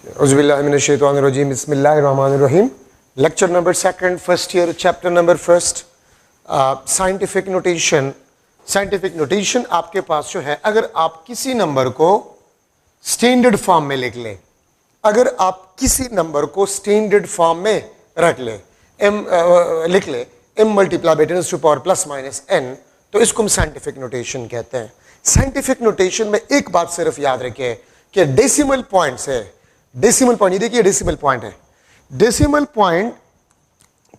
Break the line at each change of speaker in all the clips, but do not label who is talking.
Auzubillahiminash-shaytanir-rajim. Bismillahir-rahmanir-rahim. Lecture number 2nd, first year, chapter number 1st. Scientific notation. Scientific notation आपके पास जो है, अगर आप किसी नंबर को स्टैंडर्ड फॉर्म में लिख लें, अगर आप किसी नंबर को स्टैंडर्ड फॉर्म में रख लें, लिख लें m multiply by 10 to power plus minus n, तो इसको हम साइंटिफिक नोटेशन कहते हैं. साइंटिफिक नोटेशन में एक बात सिर्फ याद रखिए कि डेसिमल पॉइंट से, डेसिमल पॉइंट, ये देखिए डेसिमल पॉइंट है, डेसिमल पॉइंट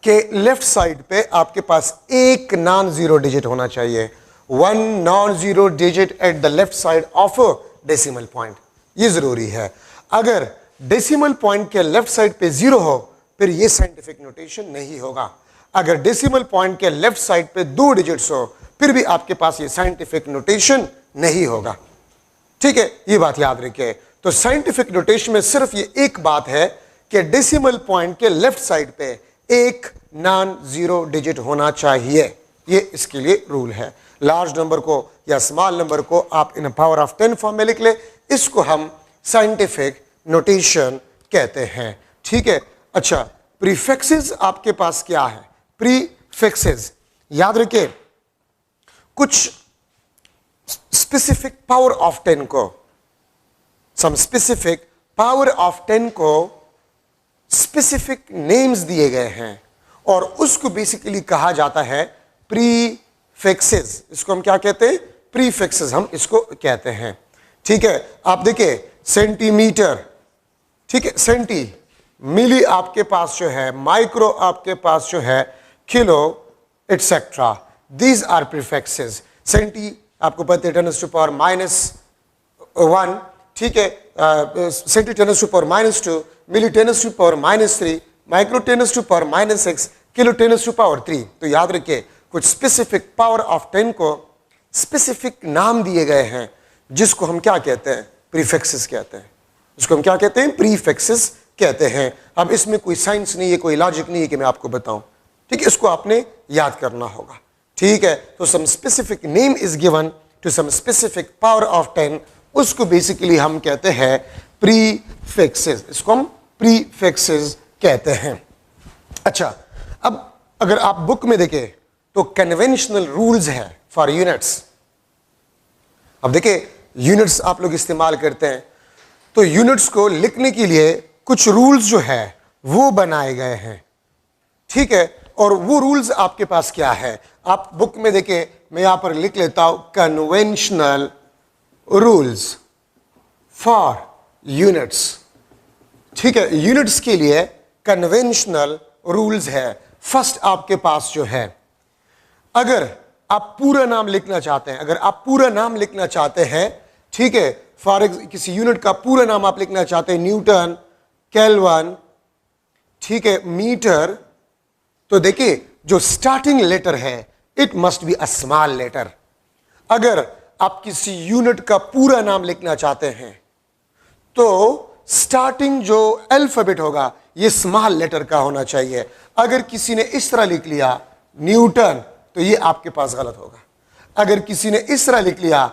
के लेफ्ट साइड पे आपके पास एक नॉन जीरो डिजिट होना चाहिए. One non zero digit at the left side of decimal point, ये जरूरी है. अगर डेसिमल पॉइंट के लेफ्ट साइड पे जीरो हो फिर ये साइंटिफिक नोटेशन नहीं होगा. अगर डेसिमल पॉइंट के लेफ्ट साइड पे दो डिजिट्स हो फिर भी आपके पास ये साइंटिफिक नोटेशन नहीं होगा. ठीक है, ये बात याद रखिए. तो साइंटिफिक नोटेशन में सिर्फ ये एक बात है कि डेसिमल पॉइंट के लेफ्ट साइड पे एक नॉन जीरो डिजिट होना चाहिए. ये इसके लिए रूल है. लार्ज नंबर को या स्मॉल नंबर को आप इन पावर ऑफ 10 फॉर्म में लिख ले, इसको हम साइंटिफिक नोटेशन कहते हैं. ठीक है. अच्छा, प्रीफिक्सेस आपके पास क्या है? प्रीफिक्सेस याद रखिए, कुछ स्पेसिफिक पावर ऑफ 10 को, सम स्पेसिफिक पावर ऑफ 10 को स्पेसिफिक नेम्स दिए गए हैं और उसको बेसिकली कहा जाता है प्रीफिक्सेस. इसको हम क्या कहते हैं? प्रीफिक्सेस हम इसको कहते हैं. ठीक है. आप देखिए सेंटीमीटर, ठीक है, सेंटी, मिली आपके पास जो है, माइक्रो आपके पास जो है, kilo, etcetera, these are prefixes. Centi आपको पता है 10 टू पावर -1, ठीक है, centi 10 to power -2, milli 10 to power -3, micro 10 to power -6, kilo 10 to power 3. तो याद रखिए कुछ स्पेसिफिक पावर ऑफ 10 को स्पेसिफिक नाम दिए गए हैं जिसको हम क्या कहते हैं? प्रीफिक्सेस कहते हैं. इसको हम क्या कहते हैं? प्रीफिक्सेस कहते हैं. अब इसमें कोई साइंस नहीं है, कोई लॉजिक नहीं है कि मैं आपको बताऊं. ठीक है, इसको आपने याद करना होगा. ठीक है. तो some specific name is given to some specific power of 10, उसको बेसिकली हम कहते हैं प्रीफिक्सेस. इसको हम प्रीफिक्सेस कहते हैं. अच्छा, अब अगर आप बुक में देखें तो कन्वेंशनल रूल्स है फॉर यूनिट्स. अब देखिए यूनिट्स आप लोग इस्तेमाल करते हैं, तो यूनिट्स को लिखने के लिए कुछ रूल्स जो है वो बनाए गए हैं. ठीक है. और वो रूल्स आपके पास क्या है? आप बुक में देखें, मैं यहां पर लिख लेता हूं कन्वेंशनल रूल्स फॉर यूनिट्स. ठीक है, यूनिट्स के लिए कन्वेंशनल रूल्स है. फर्स्ट आपके पास जो है, अगर आप पूरा नाम लिखना चाहते हैं, अगर आप पूरा नाम लिखना चाहते हैं, ठीक है, फॉर किसी यूनिट का पूरा नाम आप लिखना चाहते हैं, न्यूटन, केल्विन, ठीक है, मीटर, तो देखिए जो स्टार्टिंग लेटर है it must be a small letter. अगर आप किसी यूनिट का पूरा नाम लिखना चाहते हैं तो स्टार्टिंग जो अल्फाबेट होगा ये स्मॉल लेटर का होना चाहिए. अगर किसी ने इस तरह लिख लिया न्यूटन तो ये आपके पास गलत होगा. अगर किसी ने इस तरह लिख लिया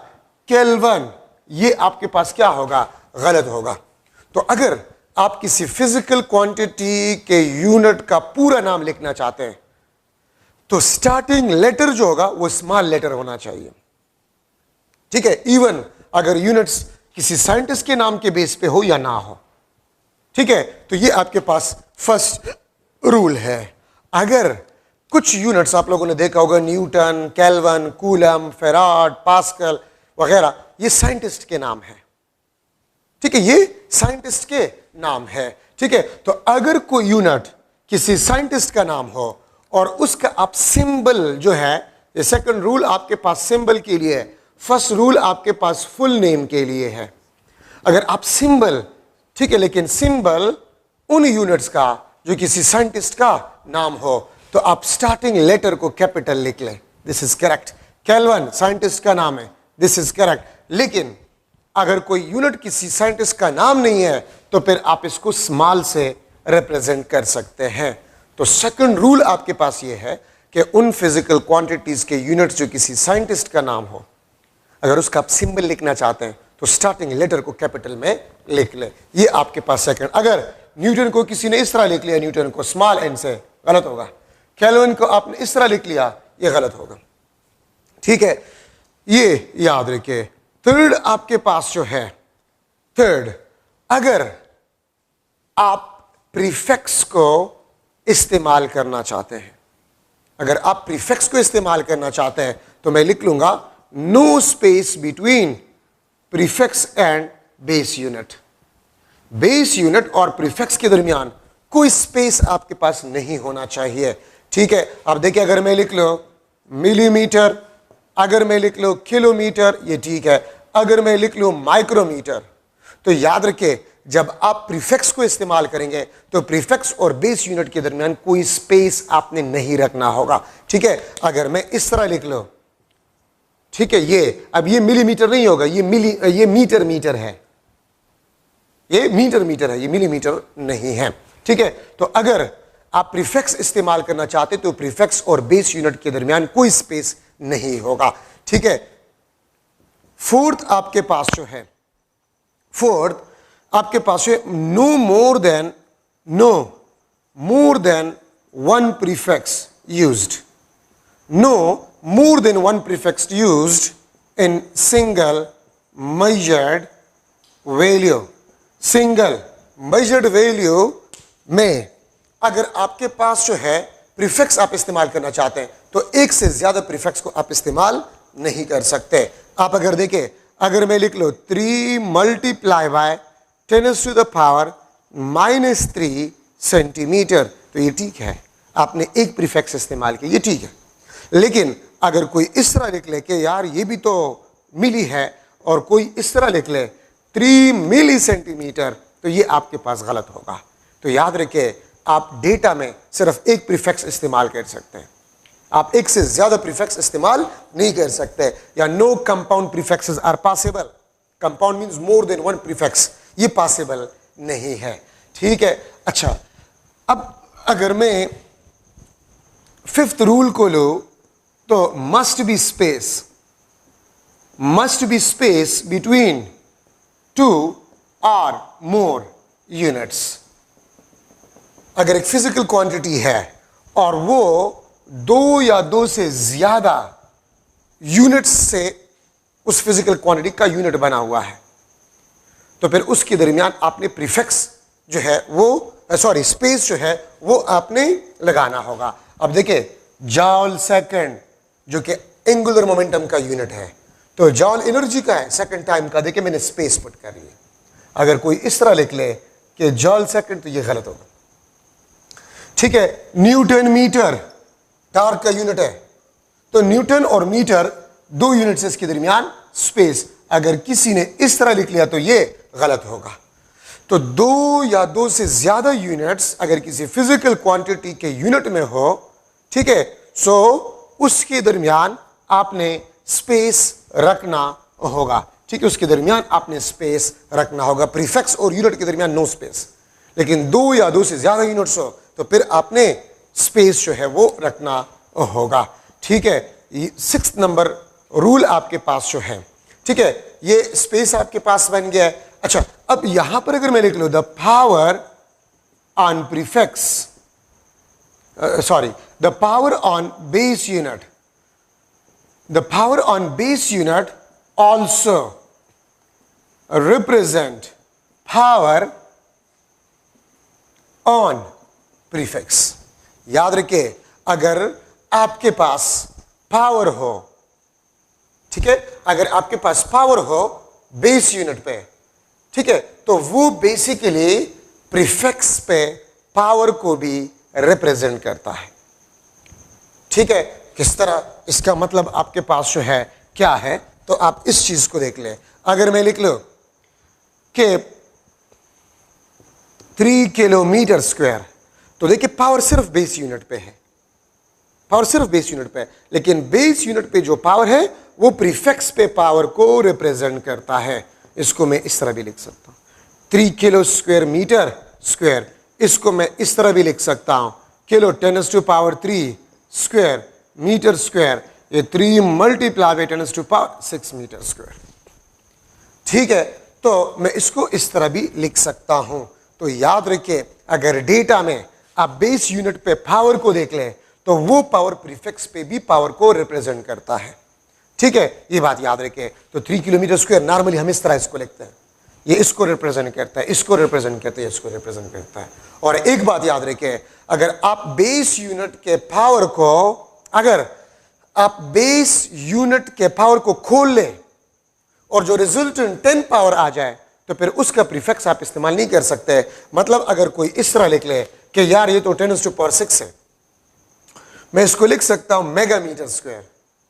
केल्विन, ये आपके पास क्या होगा? गलत होगा. तो अगर आप किसी फिजिकल क्वांटिटी के यूनिट का पूरा नाम लिखना चाहते हैं तो स्टार्टिंग लेटर जो होगा वो स्मॉल लेटर होना चाहिए. ठीक है. इवन अगर यूनिट्स किसी साइंटिस्ट के नाम के बेस पे हो या ना हो. ठीक है. तो ये आपके पास फर्स्ट रूल है. अगर कुछ यूनिट्स आप लोगों ने देखा होगा, Newton, kelvin, coulomb, farad, pascal वगैरह, ये साइंटिस्ट के नाम है. ठीक है, ये साइंटिस्ट के नाम है. ठीक है. तो अगर कोई यूनिट किसी साइंटिस्ट का नाम हो और उसका आप सिंबल जो है, ये सेकंड रूल आपके पास सिंबल के लिए है, फर्स्ट रूल आपके पास फुल नेम के लिए है. अगर आप सिंबल, ठीक है, लेकिन सिंबल उन यूनिट्स का जो किसी साइंटिस्ट का नाम हो तो आप स्टार्टिंग लेटर को कैपिटल लिख लें. This is correct. Kelvin scientist का नाम है, दिस इज करेक्ट. लेकिन अगर कोई यूनिट किसी साइंटिस्ट का नाम नहीं है तो फिर आप इसको स्मॉल से रिप्रेजेंट कर सकते हैं. तो सेकंड रूल आपके पास ये है कि उन फिजिकल क्वांटिटीज के यूनिट्स जो किसी साइंटिस्ट का नाम हो, अगर उसका आप सिंबल लिखना चाहते हैं तो स्टार्टिंग लेटर को कैपिटल में लिख ले, ये आपके पास सेकंड। अगर न्यूटन को किसी ने इस तरह लिख लिया, न्यूटन को स्मॉल एन से, गलत होगा। केल्विन को आपने इस तरह लिख लिया, ये गलत होगा। ठीक है, ये याद रखिए। थर्ड आपके पास जो है, थर्ड, अगर आप प्रीफिक्स को इस्तेमाल करना चाहते हैं, अगर आप प्रीफिक्स को इस्तेमाल करना चाहते हैं तो मैं लिख लूंगा no space between prefix and base unit. Base unit और प्रीफिक्स के दरमियान कोई स्पेस आपके पास नहीं होना चाहिए। ठीक है, अब देखिए, अगर मैं लिख लो मिलीमीटर, अगर मैं लिख लो किलोमीटर, ये ठीक है। अगर मैं लिख लूं माइक्रोमीटर, तो याद रखिए जब आप प्रीफिक्स को इस्तेमाल करेंगे तो प्रीफिक्स और बेस यूनिट के दरमियान कोई स्पेस आपने नहीं रखना होगा। ठीक है, अगर मैं इस तरह लिख लो, ठीक है, ये अब ये मिलीमीटर नहीं होगा, ये मीटर है, ये मीटर है, ये मिलीमीटर नहीं है। ठीक है, तो अगर आप प्रीफिक्स इस्तेमाल करना चाहते तो प्रीफिक्स और बेस यूनिट के दरमियान कोई स्पेस नहीं होगा। ठीक है, फोर्थ आपके पास जो है, फोर्थ आपके पास है no more than one prefix used, no more than one prefix used in single measured value. Single measured value में अगर आपके पास जो है प्रीफिक्स आप इस्तेमाल करना चाहते हैं तो एक से ज्यादा प्रीफिक्स को आप इस्तेमाल नहीं कर सकते। आप अगर देखें, अगर मैं लिख लो 3 मल्टीप्लाई बाय 10⁻³ सेंटीमीटर, तो ये ठीक है, आपने एक प्रीफिक्स इस्तेमाल किया, ये ठीक है। लेकिन अगर कोई इस तरह लिख ले कि यार ये भी तो मिली है, और कोई इस तरह लिख ले 3 मिली सेंटीमीटर, तो ये आपके पास गलत होगा। तो याद रखिए, आप डेटा में सिर्फ एक प्रीफिक्स इस्तेमाल कर सकते हैं, आप एक से ज्यादा प्रीफिक्स इस्तेमाल नहीं कर सकते। या no compound prefixes are possible, compound means more than one prefix, ये पॉसिबल नहीं है। ठीक है, अच्छा, अब अगर मैं फिफ्थ रूल को लो तो मस्ट बी स्पेस बिटवीन 2 और मोर यूनिट्स। अगर एक फिजिकल क्वांटिटी है और वो 2 या 2 से ज्यादा यूनिट्स से उस फिजिकल क्वांटिटी का यूनिट बना हुआ है, तो फिर उसके दरमियान आपने प्रीफिक्स जो है वो स्पेस जो है वो आपने लगाना होगा। अब देखिए, जॉल सेकंड जो कि एंगुलर मोमेंटम का यूनिट है, तो जॉल एनर्जी का है, सेकंड टाइम का, देखिए मैंने स्पेस पुट कर लिया। अगर कोई इस तरह लिख ले कि जॉल सेकंड, तो ये गलत होगा। ठीक है, न्यूटन मीटर टार्क का यूनिट है, तो न्यूटन और मीटर 2 यूनिट्स इसके दरमियान स्पेस, अगर किसी ने इस तरह लिख लिया तो ये गलत होगा। तो 2 या 2 से ज्यादा यूनिट्स अगर किसी फिजिकल क्वांटिटी के यूनिट में हो, ठीक है, सो उसके दरमियान आपने स्पेस रखना होगा। ठीक है, उसके दरमियान आपने स्पेस रखना होगा। प्रीफिक्स और यूनिट के दरमियान नो स्पेस, लेकिन 2 या 2 से ज्यादा यूनिट्स हो तो फिर आपने स्पेस जो है वो रखना होगा। ठीक है, 6th नंबर रूल आपके पास जो है, ठीक है, ये स्पेस आपके पास बन गया है। अच्छा, अब यहां पर अगर मैं लिख लूं the power on prefix, the power on base unit, the power on base unit also represent power on prefix. याद रखिए, अगर आपके पास पावर हो, ठीक है, अगर आपके पास पावर हो बेस यूनिट पे, ठीक है, तो वो बेसिकली प्रीफिक्स पे पावर को भी रिप्रेजेंट करता है। ठीक है, किस तरह, इसका मतलब आपके पास जो है क्या है, तो आप इस चीज को देख लें। अगर मैं लिख लूं कि 3 किलोमीटर स्क्वायर, तो देखिए पावर सिर्फ बेस यूनिट पे है, पावर सिर्फ बेस यूनिट पे है, लेकिन बेस यूनिट पे जो पावर है वो प्रीफिक्स पे पावर को रिप्रेजेंट करता है। इसको मैं इस तरह भी लिख सकता हूं, 3 किलो स्क्वायर मीटर स्क्वायर, इसको मैं इस तरह भी लिख सकता हूं, किलो 10⁻³ स्क्वायर मीटर स्क्वायर, ये 3 × 10⁻6 मीटर स्क्वायर। ठीक है, तो मैं इसको इस तरह भी लिख सकता हूं। तो याद रखिए, अगर डेटा में आप बेस यूनिट पे पावर को देख लें तो वो पावर प्रीफिक्स पे भी पावर को रिप्रेजेंट करता है। ठीक है, ये बात याद रखिए। तो 3 किलोमीटर स्क्वायर नॉर्मली हम इस तरह इसको लिखते हैं, ये इसको रिप्रेजेंट करता है, इसको रिप्रेजेंट करता है, इसको रिप्रेजेंट करता है। और एक बात याद रखिए, अगर आप बेस यूनिट के पावर को, अगर आप बेस यूनिट के पावर को खोल लें और जो रिजल्टेंट 10 पावर आ जाए तो फिर उसका प्रीफिक्स आप इस्तेमाल नहीं कर सकते। मतलब अगर कोई इस तरह लिख ले कि यार ये तो 10⁻⁶ है, मैं इसको लिख सकता हूं मेगामीटर स्क्वायर,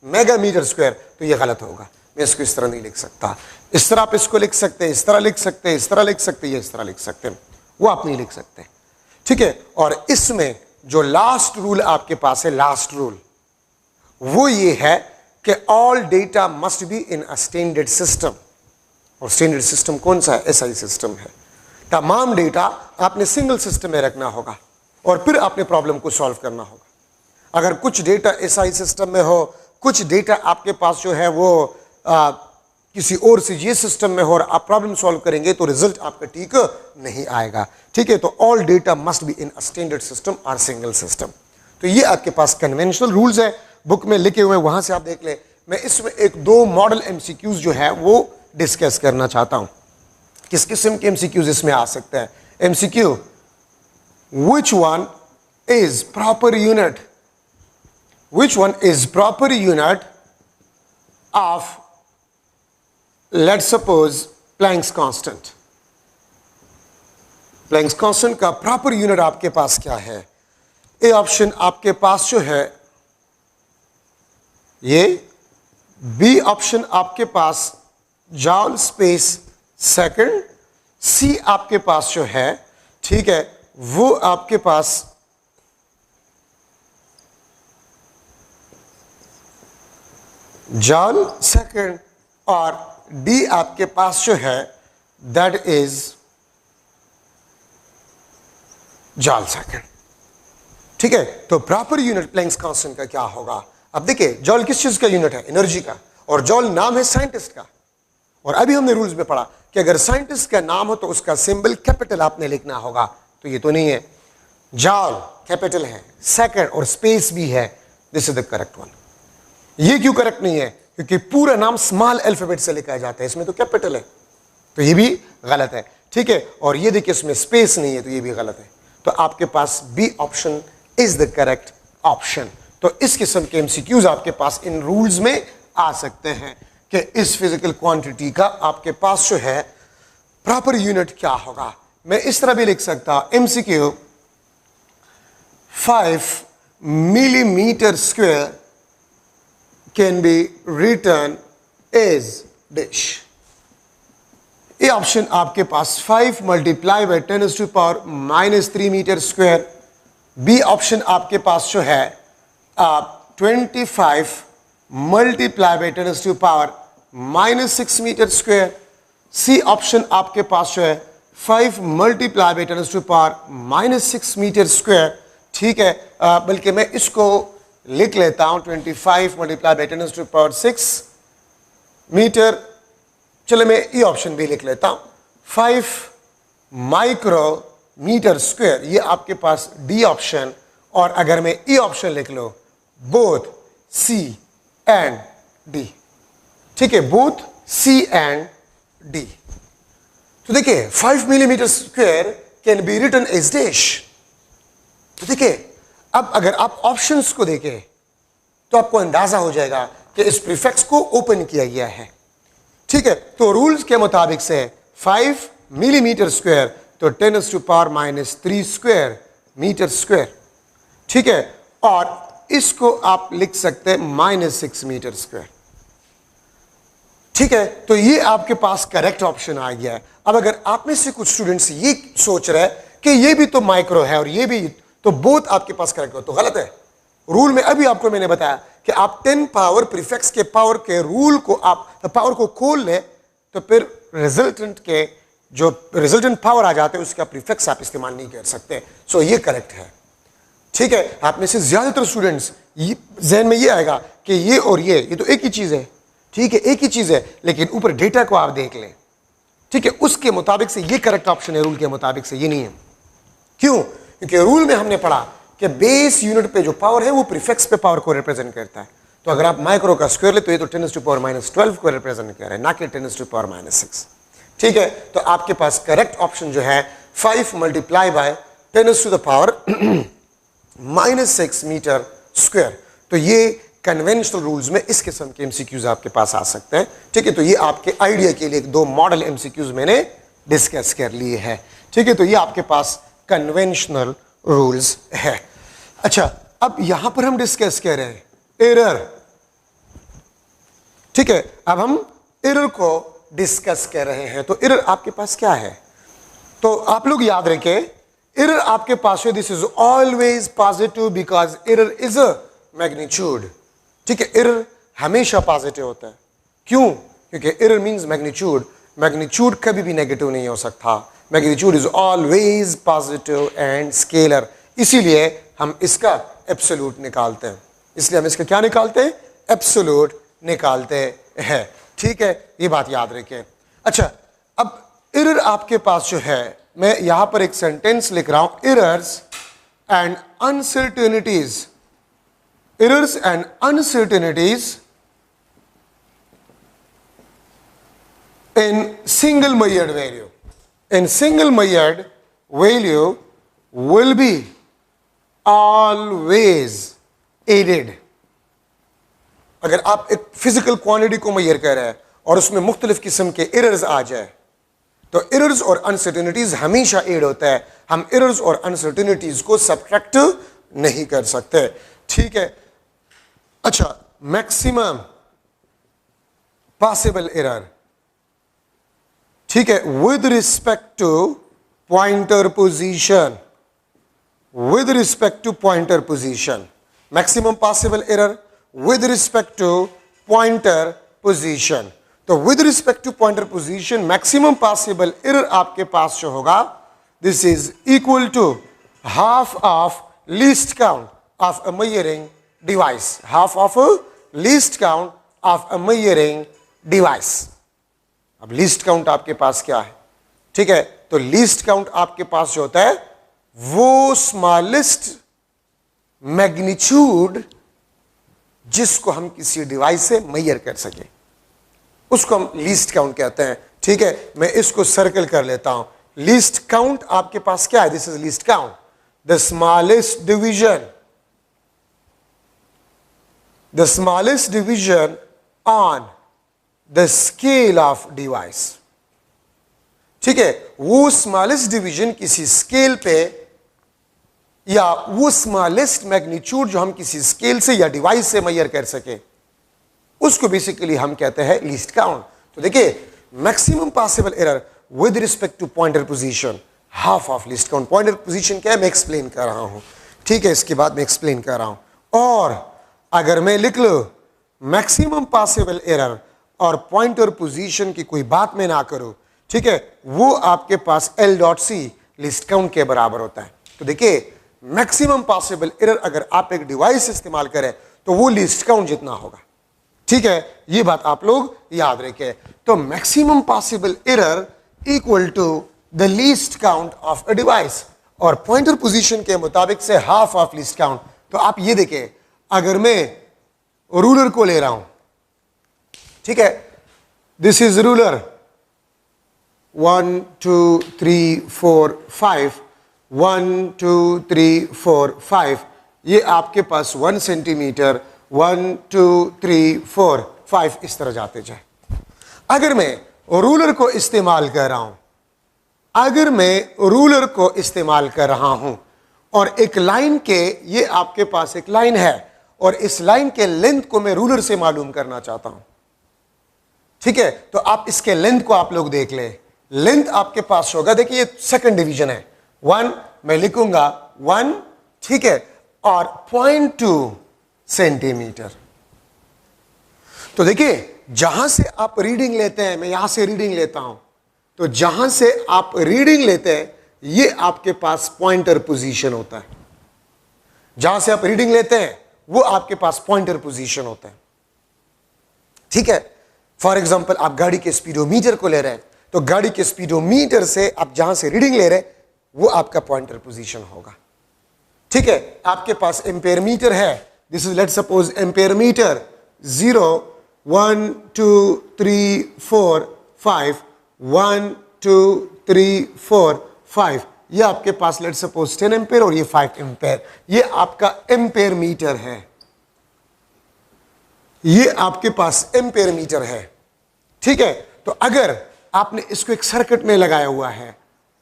मेगामीटर स्क्वायर, तो ये गलत होगा। मैं इसको इस तरह नहीं लिख सकता। इस तरह आप इसको लिख सकते हैं, इस तरह लिख सकते हैं, इस तरह लिख सकते हैं, इस तरह लिख सकते हैं, वो आप नहीं लिख सकते। ठीक है, और इसमें जो लास्ट रूल आपके पास है, लास्ट रूल वो ये है कि all data must be in a standard system. और स्टैंडर्ड सिस्टम कौन सा है? एसआई सिस्टम है। तमाम डेटा आपने सिंगल सिस्टम में रखना होगा और फिर आपने प्रॉब्लम को सॉल्व करना होगा। अगर कुछ डेटा एसआई सिस्टम में हो, कुछ डेटा आपके पास जो है वो किसी और सी ये सिस्टम में हो और आप प्रॉब्लम सॉल्व करेंगे तो रिजल्ट आपका ठीक नहीं आएगा। ठीक है, तो all data must be in a standard system और सिंगल सिस्टम। तो ये आपके पास कन्वेंशनल रूल्स है, बुक में लिखे हुए, वहां से आप देख लें। मैं इसमें एक दो मॉडल एमसीक्यूज जो है वो डिस्कस करना चाहता हूं। किस किस्म के एमसीक्यूज इसमें आ सकते हैं? MCQ, which one is proper unit, which one is proper unit of, let's suppose, Planck's constant. Planck's constant का प्रॉपर यूनिट आपके पास क्या है? ए ऑप्शन आपके पास जो है ये, बी ऑप्शन आपके पास जॉल स्पेस सेकंड, सी आपके पास जो है, ठीक है, वो आपके पास जॉल सेकंड, और डी आपके पास जो है दैट इज जॉल सेकंड। ठीक है, तो प्रॉपर यूनिट प्लैंक्स कांस्टेंट का क्या होगा? अब देखिए, जॉल किस चीज का यूनिट है? एनर्जी का। और जॉल नाम है साइंटिस्ट का। और अभी हमने रूल्स में पढ़ा कि अगर साइंटिस्ट का नाम हो तो उसका सिंबल कैपिटल आपने लिखना होगा। तो ये तो नहीं है, जॉल कैपिटल है, सेकंड और स्पेस भी है, this is the correct one. ये क्यों करेक्ट नहीं है? क्योंकि पूरा नाम स्मॉल अल्फाबेट से लिखा जाता है, इसमें तो कैपिटल है, तो ये भी गलत है। ठीक है, और ये देखिए इसमें स्पेस नहीं है, तो ये भी गलत है। तो आपके पास B option is the correct option. तो इस किस्म के एमसीक्यूज आपके पास इन रूल्स में आ सकते हैं कि इस फिजिकल क्वांटिटी का आपके पास जो है प्रॉपर यूनिट क्या होगा। मैं इस तरह भी लिख सकता, MCQ 5 millimetre square can be written as dash. ये ऑप्शन आपके पास 5 multiply by 10⁻³ metre square. B option आपके पास जो है 25 multiply by 10⁻⁻6 metre square. C option आपके पास जो है 5 मल्टीप्लाई बाय 10⁻⁻6 मीटर स्क्वायर। ठीक है, बल्कि मैं इसको लिख लेता हूं 25 मल्टीप्लाई बाय 10⁻6 मीटर। चलो मैं ये ऑप्शन भी लिख लेता हूं 5 माइक्रोमीटर स्क्वायर, ये आपके पास डी ऑप्शन। और अगर मैं ई ऑप्शन लिख लो, बोथ सी एंड डी। ठीक है, बोथ सी एंड डी। तो देखिए 5 millimetre square can be written as dash. तो देखिए, अब अगर आप ऑप्शंस को देखें तो आपको अंदाजा हो जाएगा कि इस प्रीफिक्स को ओपन किया गया है। ठीक है, तो रूल्स के मुताबिक से 5 मिलीमीटर स्क्वायर तो 10⁻³ स्क्वायर मीटर स्क्वायर। ठीक है, और इसको आप लिख सकते हैं -6 मीटर स्क्वायर। ठीक है, तो ये आपके पास करेक्ट ऑप्शन आ गया है। अब अगर आप में से कुछ स्टूडेंट्स ये सोच रहे हैं कि ये भी तो माइक्रो है और ये भी, तो बोथ आपके पास करेक्ट हो, तो गलत है। रूल में अभी आपको मैंने बताया कि आप 10 पावर प्रीफिक्स के पावर के रूल को, आप पावर को खोल लें तो फिर रिजल्टेंट के जो रिजल्टेंट पावर आ जाते हैं उसका प्रीफिक्स आप इस्तेमाल नहीं कर सकते। सो ये करेक्ट है। ठीक है, आप में से ज्यादातर स्टूडेंट्स जहन में ये आएगा कि ये और ये तो एक ही चीज है। ठीक है, एक ही चीज है, लेकिन ऊपर डेटा को आप देख लें ठीक है, उसके मुताबिक से ये करेक्ट ऑप्शन है, रूल के मुताबिक से ये नहीं है। क्यों? क्योंकि रूल में हमने पढ़ा कि बेस यूनिट पे जो पावर है वो प्रीफिक्स पे पावर को रिप्रेजेंट करता है। तो अगर आप माइक्रो का स्क्वायर ले तो ये तो 10⁻12 को रिप्रेजेंट कर रहा है, ना कि 10⁻6। ठीक है, तो आपके पास करेक्ट ऑप्शन जो है 5 मल्टीप्लाई बाय 10⁻6 मीटर स्क्वायर। तो ये कन्वेंशनल रूल्स में इस किस्म के एमसीक्यूज आपके पास आ सकते हैं। ठीक है, तो ये आपके आइडिया के लिए 2 मॉडल एमसीक्यूज मैंने डिस्कस कर लिए हैं। ठीक है, तो ये आपके पास कन्वेंशनल रूल्स है। अच्छा, अब यहां पर हम डिस्कस कर रहे हैं एरर। ठीक है, अब हम एरर को डिस्कस कर रहे हैं। तो एरर आपके पास क्या है? तो आप लोग याद रखें, एरर आपके पास है this is always positive because error is a magnitude. ठीक है, एरर हमेशा पॉजिटिव होता है। क्यों? क्योंकि एरर मींस मैग्नीट्यूड। मैग्नीट्यूड कभी भी नेगेटिव नहीं हो सकता। Magnitude is always positive and scalar. इसीलिए हम इसका एब्सोल्यूट निकालते हैं। इसलिए हम इसका क्या निकालते हैं? एब्सोल्यूट निकालते हैं। ठीक है, ये बात याद रखें। अच्छा, अब एरर आपके पास जो है, मैं यहां पर एक सेंटेंस लिख रहा हूं, errors and uncertainties, errors and uncertainties in single measured value, in single measured value will be always aided। अगर आप एक फिजिकल क्वांटिटी को मेजर कर रहे हैं और उसमें मुख्तलिफ किस्म के एरर्स आ जाए तो एरर्स और अनसर्टेनिटीज हमेशा एड होता है। हम एरर्स और अनसर्टेनिटीज को सब्ट्रैक्ट नहीं कर सकते। ठीक है, अच्छा, मैक्सिमम पॉसिबल एरर, ठीक है, with respect to pointer position, with respect to pointer position, maximum possible error with respect to pointer position. तो with respect to pointer position maximum possible error आपके पास जो होगा, this is equal to half of least count of a measuring device, half of least count of a measuring device. अब least count आपके पास क्या है? ठीक है, तो लीस्ट काउंट आपके पास जो होता है वो स्मॉलेस्ट मैग्नीट्यूड जिसको हम किसी डिवाइस से मेजर कर सके, उसको हम लीस्ट काउंट कहते हैं। ठीक है, मैं इसको सर्कल कर लेता हूं। लीस्ट काउंट आपके पास क्या है? This is least count, the smallest division, the smallest division on the scale of device. ठीक है, वो स्मॉलेस्ट डिवीजन किसी स्केल पे या वो स्मॉलेस्ट मैग्नीट्यूड जो हम किसी स्केल से या डिवाइस से मेजर कर सके, उसको बेसिकली हम कहते हैं लीस्ट काउंट। तो देखिए, maximum possible error with respect to pointer position, half of least count. Pointer position क्या है मैं एक्सप्लेन कर रहा हूं। ठीक है, इसके बाद मैं एक्सप्लेन कर रहा हूं। और अगर मैं लिख लूं मैक्सिमम पॉसिबल एरर और पॉइंटर पोजीशन की कोई बात मैं ना करूं, ठीक है, वो आपके पास L.C लिस्ट काउंट के बराबर होता है। तो देखिए, मैक्सिमम पॉसिबल एरर अगर आप एक डिवाइस इस्तेमाल करें तो वो लिस्ट काउंट जितना होगा। ठीक है, ये बात आप लोग याद रखें। तो maximum possible error equal to the least count of a device, और पॉइंटर पोजीशन के मुताबिक से हाफ ऑफ लीस्ट काउंट। तो आप ये देखें, अगर मैं रूलर को ले रहा हूं, ठीक है, दिस इज रूलर 1 2 3 4 5, 1 2 3 4 5, ये आपके पास 1 सेंटीमीटर 1 2 3 4 5 इस तरह जाते जाए। अगर मैं रूलर को इस्तेमाल कर रहा हूं, अगर मैं रूलर को इस्तेमाल कर रहा हूं और एक लाइन के, ये आपके पास एक लाइन है और इस लाइन के लेंथ को मैं रूलर से मालूम करना चाहता हूं, ठीक है, तो आप इसके लेंथ को आप लोग देख ले। लेंथ आपके पास होगा, देखिए ये सेकंड डिवीजन है 1, मैं लिखूंगा 1, ठीक है, और 0.2 सेंटीमीटर। तो देखिए, जहां से आप रीडिंग लेते हैं, मैं यहां से रीडिंग लेता हूं, तो जहां से आप रीडिंग लेते हैं ये आपके पास पॉइंटर पोजीशन होता है। जहां से आप रीडिंग लेते हैं वो आपके पास पॉइंटर पोजीशन होता है। ठीक है, फॉर एग्जांपल आप गाड़ी के स्पीडोमीटर को ले रहे हैं तो गाड़ी के स्पीडोमीटर से आप जहां से रीडिंग ले रहे वो आपका पॉइंटर पोजीशन होगा। ठीक है, आपके पास एम्पेयर मीटर है, this is let suppose ampere metre 0 1 2 3 4 5 1 2 3 4 5, ये आपके पास लेट सपोज 10 एम्पेयर और ये 5 एम्पेयर, ये आपका एम्पेयर मीटर है, ये आपके पास एम्पेयर मीटर है। ठीक है, तो अगर आपने इसको एक सर्किट में लगाया हुआ है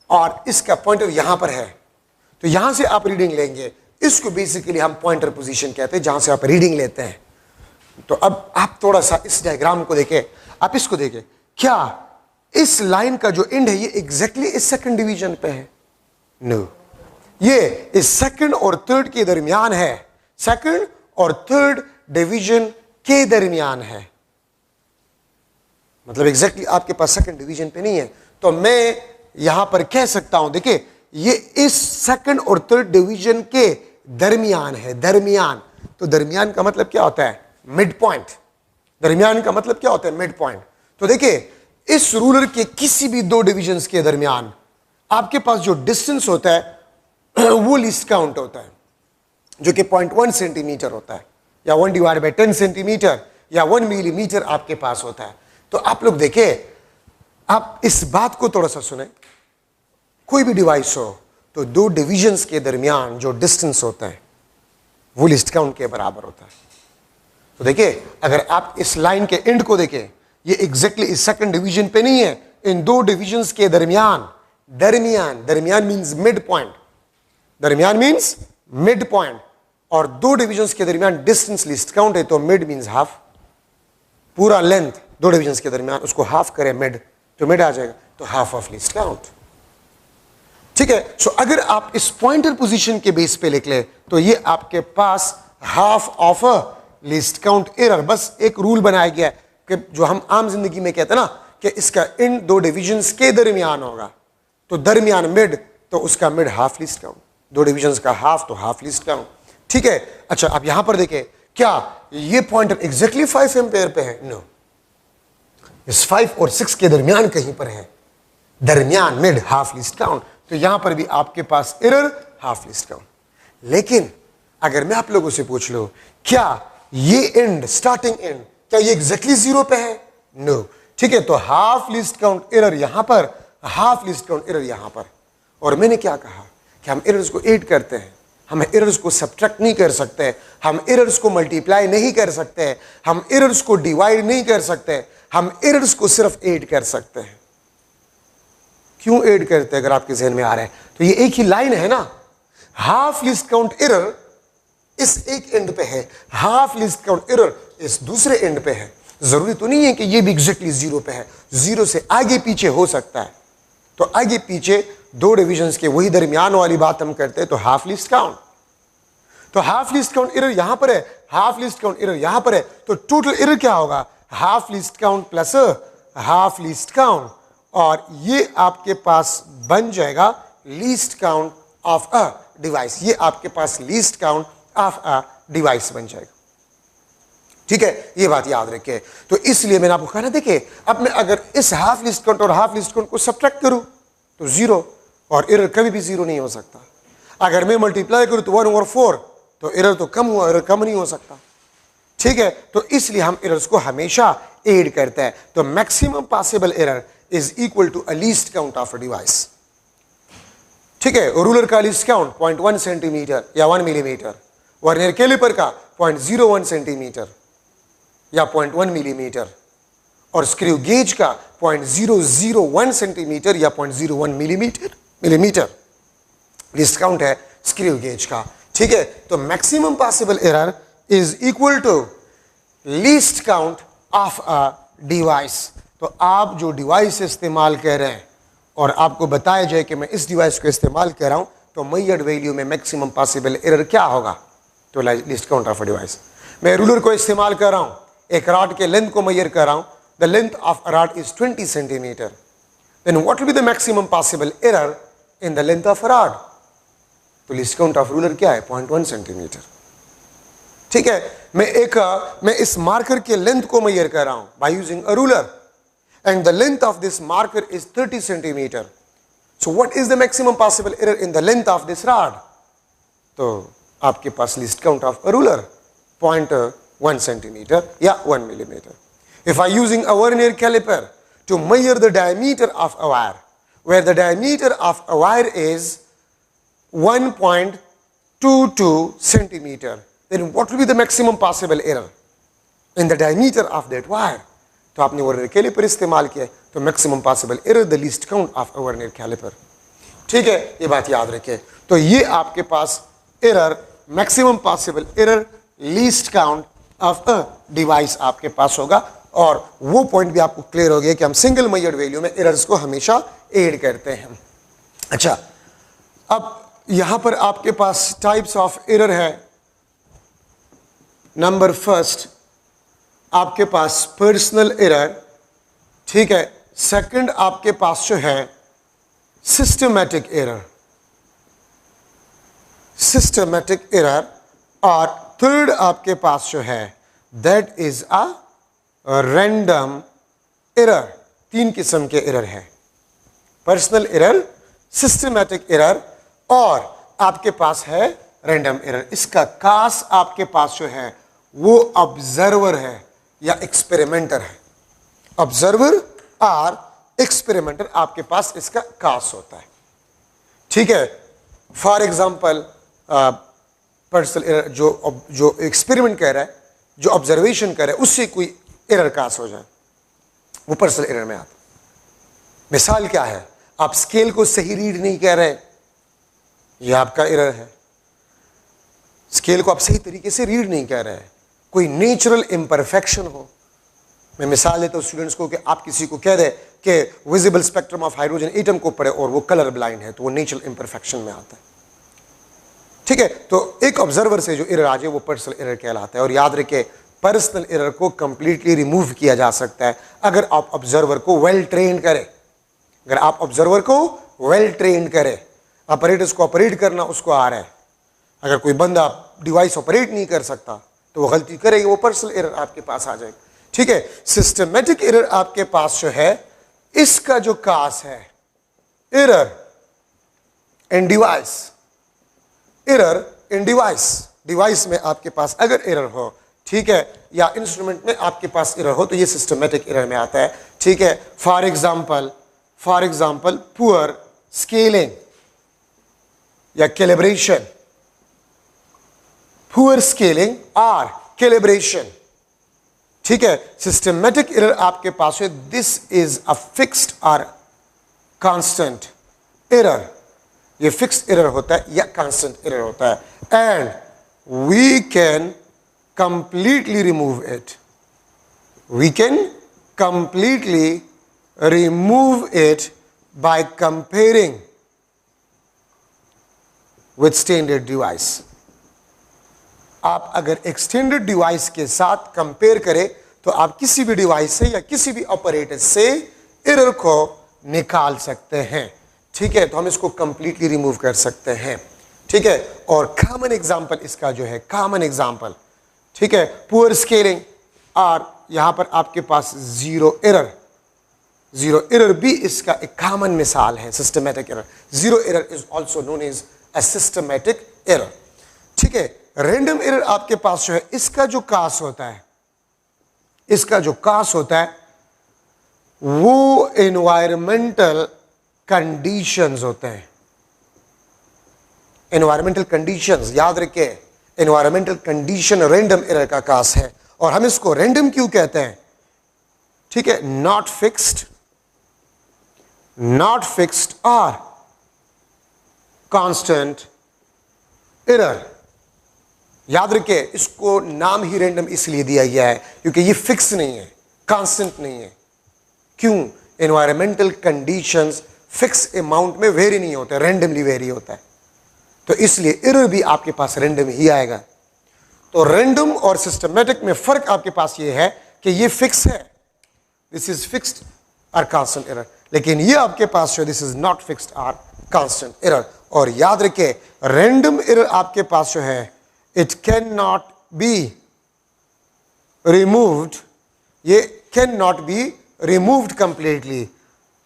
और इसका पॉइंटर यहां पर है, तो यहां से आप रीडिंग लेंगे, इसको बेसिकली हम पॉइंटर पोजीशन कहते हैं, जहां से आप रीडिंग लेते हैं। तो अब आप थोड़ा सा इस डायग्राम को देखें, आप इसको देखें, क्या इस लाइन का जो एंड है ये एग्जैक्टली इस सेकंड डिवीजन पे है? नो, ये इस सेकंड और थर्ड के दरमियान है, सेकंड और थर्ड डिवीजन के दरमियान है, मतलब एग्जैक्टली आपके पास सेकंड डिवीजन पे नहीं है। तो मैं यहां पर कह सकता हूं, देखिए ये इस सेकंड और थर्ड डिवीजन के दरमियान है, दरमियान। तो दरमियान का मतलब क्या होता है? Mid point. दरमियान का मतलब क्या होता है? Mid point. तो देखिए इस रूलर के किसी भी दो डिविजन्स के दरमियान आपके पास जो डिस्टेंस होता है वो लीस्ट काउंट होता है, जो कि 0.1 सेंटीमीटर होता है, या 1/10 सेंटीमीटर, या 1 मिलीमीटर आपके पास होता है। तो आप लोग देखिए, आप इस बात को थोड़ा सा सुने, कोई भी डिवाइस हो तो दो डिविजन्स के दरमियान जो डिस्टेंस होता है वो लीस्ट काउंट के बराबर होता है। तो देखिए अगर आप इस लाइन के एंड को देखें, ये एग्जैक्टली इस सेकंड डिवीजन पे नहीं है, इन दो डिविजन्स के दरमियान, दरमियान, दरमियान मींस मिड पॉइंट, दरमियान मींस मिड पॉइंट, और दो डिविजन्स के दरमियान डिस्टेंस लीस्ट काउंट है, तो मिड मींस हाफ, पूरा लेंथ दो डिविजन्स के दरमियान उसको हाफ करें मिड, तो मिड आ जाएगा, तो हाफ ऑफ लीस्ट काउंट। ठीक है, सो अगर आप इस पॉइंटर पोजीशन के बेस पे लिख ले तो ये आपके पास half of a least count error. बस एक रूल बनाया गया है कि जो हम आम जिंदगी में कहते हैं ना कि इसका इन दो डिविजन्स के दरमियान होगा, तो दरमियान मिड, तो उसका मिड हाफ लीस्ट काउंट, दो डिविजन्स का हाफ तो हाफ लीस्ट काउंट। ठीक है, अच्छा आप यहां पर देखें, क्या ये पॉइंटर एग्जैक्टली 5 एम्पेयर पे है? नो, इस 5 और 6 के दरमियान कहीं पर है, दरमियान मिड हाफ लीस्ट काउंट, तो यहां पर भी आपके पास एरर हाफ लीस्ट काउंट। लेकिन अगर मैं आप लोगों से पूछ लूं, क्या ये एंड, स्टार्टिंग एंड, क्या ये एग्जैक्टली 0 पे है? नो। ठीक है, तो हाफ लीस्ट काउंट एरर यहां पर, हाफ लीस्ट काउंट एरर यहां पर। और मैंने क्या कहा कि हम एरर्स को ऐड करते हैं, हम एरर्स को सब्ट्रैक्ट नहीं कर सकते, हम एरर्स को मल्टीप्लाई नहीं कर सकते, हम एरर्स को डिवाइड नहीं कर सकते, हम एरर्स को सिर्फ ऐड कर सकते हैं। क्यों ऐड करते हैं? अगर आपके जहन में आ रहा है तो ये एक ही लाइन है ना, हाफ लीस्ट काउंट एरर इस एक एंड पे है, हाफ लीस्ट काउंट एरर इस दूसरे एंड पे है। जरूरी तो नहीं है कि ये भी एग्जैक्टली 0 पे है, 0 से आगे पीछे हो सकता है। तो आगे पीछे दो डिविजन्स के वही दरमियान वाली बात हम करते हैं, तो हाफ लीस्ट काउंट, तो हाफ लीस्ट काउंट एरर यहां पर है, हाफ लीस्ट काउंट एरर यहां पर है, तो टोटल एरर क्या होगा? Half least count plus half least count, और ये आपके पास बन जाएगा least count of a device, ये आपके पास least count of a device बन जाएगा। ठीक है, ये बात याद रखिए। तो इसलिए मैंने आपको कहा ना, देखिए अब मैं अगर इस हाफ लीस्ट काउंट और हाफ लीस्ट काउंट को सब्ट्रैक्ट करूं तो 0, और एरर कभी भी 0 नहीं हो सकता। अगर मैं मल्टीप्लाई करूं तो 1/4, तो एरर तो कम हुआ, एरर कम नहीं हो सकता। ठीक है, तो इसलिए हम एरर्स को हमेशा ऐड करते हैं। तो maximum possible error is equal to a least count of a device. ठीक है, रूलर का लीस्ट काउंट 0.1 सेंटीमीटर या 1 मिलीमीटर, वर्नियर कैलिपर का 0.01 सेंटीमीटर या 0.1 मिलीमीटर, और स्क्रू गेज का 0.001 सेंटीमीटर या 0.01 मिलीमीटर लीस्ट काउंट है स्क्रू गेज का। ठीक है, तो maximum possible error is equal to least count of a device. तो आप जो डिवाइस इस्तेमाल कर रहे हैं और आपको बताया जाए कि मैं इस डिवाइस को इस्तेमाल कर रहा हूं, तो मेजर्ड वैल्यू में मैक्सिमम पॉसिबल एरर क्या होगा? तो least count of a device. मैं रूलर को इस्तेमाल कर रहा हूं, एक रॉड के लेंथ को मेजर कर रहा हूं, the length of a rod is 20 centimetre, then what will be the maximum possible error in the length of a rod? तो लीस्ट काउंट ऑफ रूलर क्या है? 0.1 सेंटीमीटर। ठीक है, मैं इस मार्कर के लेंथ को मेजर कर रहा हूं by using a ruler, and the length of this marker is 30 centimeter. So what is the maximum possible error in the length of this rod? तो आपके पास least count of a ruler 0.1 centimeter या 1 millimeter. If I using a vernier caliper to measure the diameter of a wire, where the diameter of a wire is 1.22 centimeter, then what will be the maximum possible error in the diameter of that wire? तो आपने vernier caliper इस्तेमाल किया तो maximum possible error the least count of a vernier caliper. ठीक है, ये बात याद रखें. तो ये आपके पास error, maximum possible error, least count of a device आपके पास होगा. और वो पॉइंट भी आपको क्लियर हो गया कि हम सिंगल मेजर्ड वैल्यू में एरर्स को हमेशा ऐड करते हैं. अच्छा, अब यहां पर आपके पास टाइप्स ऑफ एरर है. नंबर फर्स्ट आपके पास पर्सनल एरर. ठीक है, सेकंड आपके पास जो है सिस्टमैटिक एरर, सिस्टमैटिक एरर. और थर्ड आपके पास जो है that is a random error. तीन किस्म के एरर है, पर्सनल एरर, सिस्टमैटिक एरर और आपके पास है रैंडम एरर. इसका कास आपके पास जो है वो ऑब्जर्वर है या एक्सपेरिमेंटर है. ऑब्जर्वर और एक्सपेरिमेंटर आपके पास इसका कास होता है. ठीक है, फॉर एग्जांपल पर्सनल एरर जो एक्सपेरिमेंट कर रहा है, जो ऑब्जर्वेशन कर रहा है, उससे कोई एरर कास हो जाए, वो पर्सनल एरर में आता है. मिसाल क्या है, आप स्केल को सही रीड नहीं कर रहे, यह आपका एरर है. स्केल को आप सही तरीके से रीड नहीं कर रहे, कोई नेचुरल इम्परफेक्शन हो. मैं मिसाल देता हूं स्टूडेंट्स को कि आप किसी को कह दे कि visible spectrum of hydrogen atom को पढ़े और वो कलर ब्लाइंड है, तो वो नेचुरल इम्परफेक्शन में आता है. ठीक है, तो एक ऑब्जर्वर से जो एरर आ जाए वो पर्सनल एरर कहलाता है. और याद रखें, पर्सनल एरर को कंप्लीटली रिमूव किया जा सकता है अगर आप ऑब्जर्वर को वेल ट्रेन करें. अगर आप ऑब्जर्वर को वेल ट्रेन करें, ऑपरेटर्स को ऑपरेट करना उसको आ रहा है. अगर कोई बंदा डिवाइस ऑपरेट नहीं कर सकता तो वो गलती करेगी, वो पर्सनल एरर आपके पास आ जाएगा. ठीक है, सिस्टमैटिक एरर आपके पास जो है, इसका जो कास है error in device, error in device, device में आपके पास अगर एरर हो, ठीक है, या इंस्ट्रूमेंट में आपके पास एरर हो, तो ये सिस्टमैटिक एरर में आता है. ठीक है, फॉर एग्जांपल पुअर स्केलिंग या कैलिब्रेशन, पुअर स्केलिंग और कैलिब्रेशन. ठीक है, सिस्टमैटिक एरर आपके पास है, दिस इज अ फिक्स्ड और कांस्टेंट एरर. ये फिक्स्ड एरर होता है या कांस्टेंट एरर होता है. And we can completely remove it. We can completely remove it by comparing with standard device. आप अगर एक स्टैंडर्ड डिवाइस के साथ कंपेयर करें तो आप किसी भी डिवाइस से या किसी भी ऑपरेटर से एरर को निकाल सकते हैं. ठीक है, तो हम इसको कंप्लीटली रिमूव कर सकते हैं. ठीक है, और कॉमन एग्जांपल इसका जो है, कॉमन एग्जांपल, ठीक है, पुअर स्केलिंग और यहां पर आपके पास जीरो एरर. जीरो एरर भी इसका एक कॉमन मिसाल है, systematic error. Zero error is also known as a systematic error. ठीक है, रैंडम एरर आपके पास जो है, इसका जो कास होता है, इसका जो कास होता है वो एनवायरमेंटल कंडीशंस होते हैं. एनवायरमेंटल कंडीशंस याद रखिए, एनवायरमेंटल कंडीशन रैंडम एरर का कास है. और हम इसको रैंडम क्यों कहते हैं? ठीक है, नॉट फिक्स्ड और कांस्टेंट एरर. याद रखिए, इसको नाम ही रैंडम इसलिए दिया गया है क्योंकि ये फिक्स नहीं है, कांस्टेंट नहीं है. क्यों? एनवायरमेंटल कंडीशंस फिक्स अमाउंट में वेरी नहीं होता, रैंडमली वेरी होता है. तो इसलिए एरर भी आपके पास रैंडम ही आएगा. तो रैंडम और सिस्टमैटिक में फर्क आपके पास ये है कि ये फिक्स है, दिस इज फिक्स्ड और कांस्टेंट एरर. लेकिन ये आपके पास जो दिस इज नॉट फिक्स्ड और कांस्टेंट एरर. और याद रखिए, रैंडम एरर आपके पास जो है, it can not be removed, ये can not be removed completely,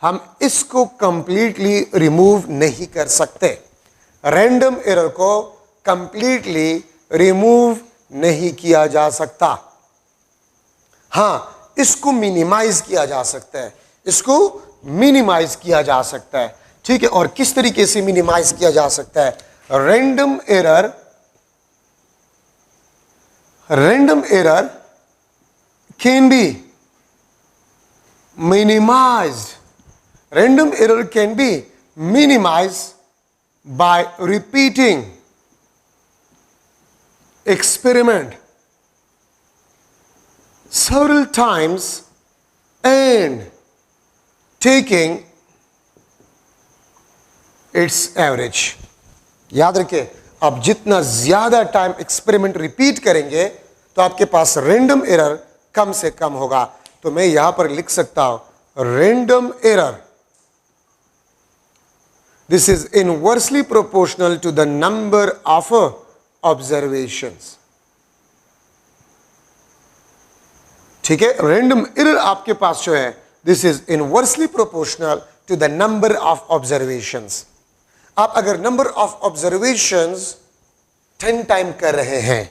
हम इसको कंप्लीटली रिमूव नहीं कर सकते। रैंडम एरर को कंप्लीटली रिमूव नहीं किया जा सकता। हाँ, इसको मिनिमाइज किया जा सकता है, इसको मिनिमाइज किया जा सकता है। ठीक है, और किस तरीके से मिनिमाइज किया जा सकता है? Random error can be minimised, random error can be minimized by repeating experiment several times and taking its average। याद रखिए, आप जितना ज्यादा टाइम एक्सपेरिमेंट रिपीट करेंगे तो आपके पास रैंडम एरर कम से कम होगा। तो मैं यहां पर लिख सकता हूं random error, this is inversely proportional to the number of observations। ठीक है, रैंडम एरर आपके पास जो है this is inversely proportional to the number of observations। आप अगर नंबर ऑफ ऑब्जर्वेशंस 10 टाइम कर रहे हैं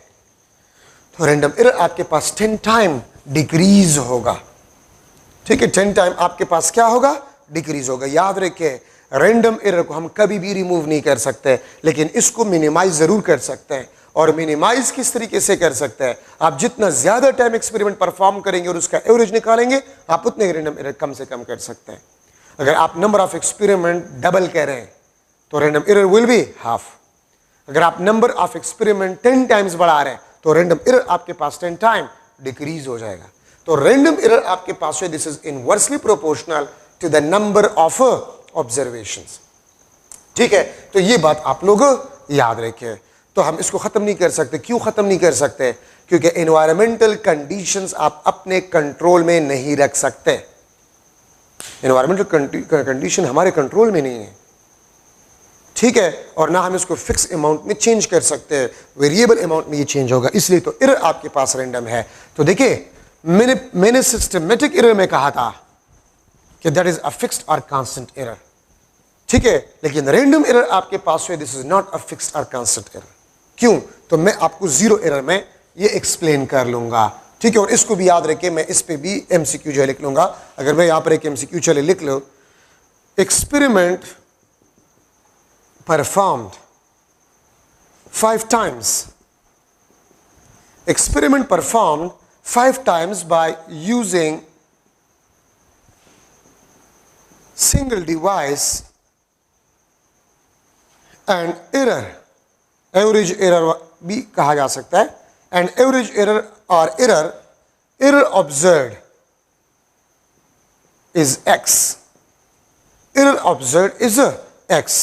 तो रैंडम एरर आपके पास 10 टाइम डिक्रीज होगा। ठीक है, 10 टाइम आपके पास क्या होगा? डिक्रीज होगा। याद रखिए, रैंडम एरर को हम कभी भी रिमूव नहीं कर सकते, लेकिन इसको मिनिमाइज जरूर कर सकते हैं। और मिनिमाइज किस तरीके से कर सकते हैं? आप जितना ज्यादा टाइम एक्सपेरिमेंट परफॉर्म करेंगे और उसका एवरेज निकालेंगे, आप उतने रैंडम एरर कम से कम कर सकते हैं। अगर आप नंबर ऑफ एक्सपेरिमेंट डबल कर रहे हैं तो random error will be half. अगर आप नंबर ऑफ एक्सपेरिमेंट 10 टाइम्स बढ़ा रहे हैं तो रैंडम एरर आपके पास 10 टाइम डिक्रीज हो जाएगा। तो रैंडम एरर आपके पास है, this is inversely proportional to the number of observations. ठीक है, तो ये बात आप लोग याद रखें। तो हम इसको खत्म नहीं कर सकते। क्यों खत्म नहीं कर सकते? क्योंकि एनवायरमेंटल कंडीशंस आप अपने कंट्रोल में नहीं रख सकते। एनवायरमेंटल कंडीशन हमारे कंट्रोल में नहीं है। ठीक है, और ना हम इसको फिक्स अमाउंट में चेंज कर सकते हैं, वेरिएबल अमाउंट में ये चेंज होगा, इसलिए तो एरर आपके पास रैंडम है। तो देखिए, मैंने सिस्टमेटिक एरर में कहा था कि दैट इज अ फिक्स्ड और कांस्टेंट एरर। ठीक है, लेकिन रैंडम एरर आपके पास है, this is not a fixed और कांस्टेंट एरर। क्यों? तो मैं आपको जीरो एरर में ये एक्सप्लेन कर लूंगा। ठीक है, और इसको भी याद रखें, मैं इस पे भी एमसीक्यू जो है लिख लूंगा। अगर मैं यहां पर एक एमसीक्यू चले लिख लो, experiment performed 5 times. Experiment performed 5 times by using single device and error, average error भी कहा जा सकता है, and average error or error observed is x. Error observed is x.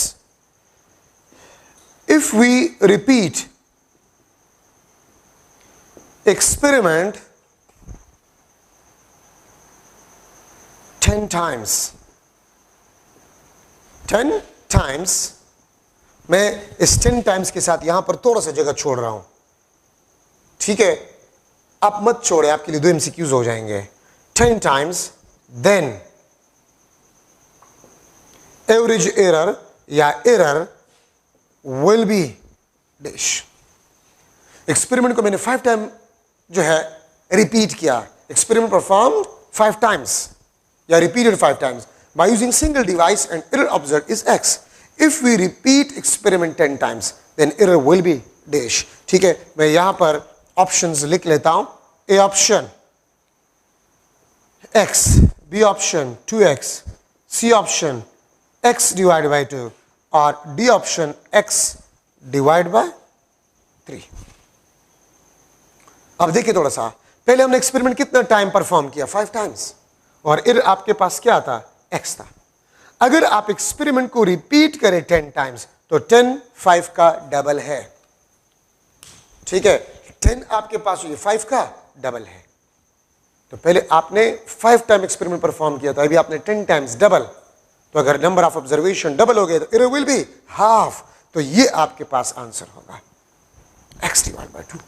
If we repeat experiment 10 times, 10 times, मैं इस 10 times के साथ यहां पर थोड़ा सा जगह छोड़ रहा हूं। ठीक है, आप मत छोड़े, आपके लिए 2 एमसीक्यूज हो जाएंगे। 10 टाइम्स, देन एवरेज एरर या error will be dash। Experiment को मैंने 5 टाइम जो है रिपीट किया। एक्सपेरिमेंट परफॉर्म्ड 5 टाइम्स या repeated 5 times by using single device and error observed is x। if we repeat experiment 10 times then error will be dash। ठीक है, मैं यहां पर ऑप्शंस लिख लेता हूं। A option x, B option 2x, C option x divide by 2 और D option x divide by 3। अब देखिए थोड़ा सा, पहले हमने एक्सपेरिमेंट कितना टाइम परफॉर्म किया? 5 टाइम्स, और एरर आपके पास क्या था? x था। अगर आप एक्सपेरिमेंट को रिपीट करें 10 टाइम्स तो 10 5 का डबल है। ठीक है, 10 आपके पास ये 5 का डबल है। तो पहले आपने 5 टाइम एक्सपेरिमेंट परफॉर्म किया था, अभी आपने 10 टाइम्स डबल। तो अगर नंबर ऑफ ऑब्जर्वेशन डबल हो गए तो एरर विल बी हाफ। तो ये आपके पास आंसर होगा x डिवाइड बाय 2।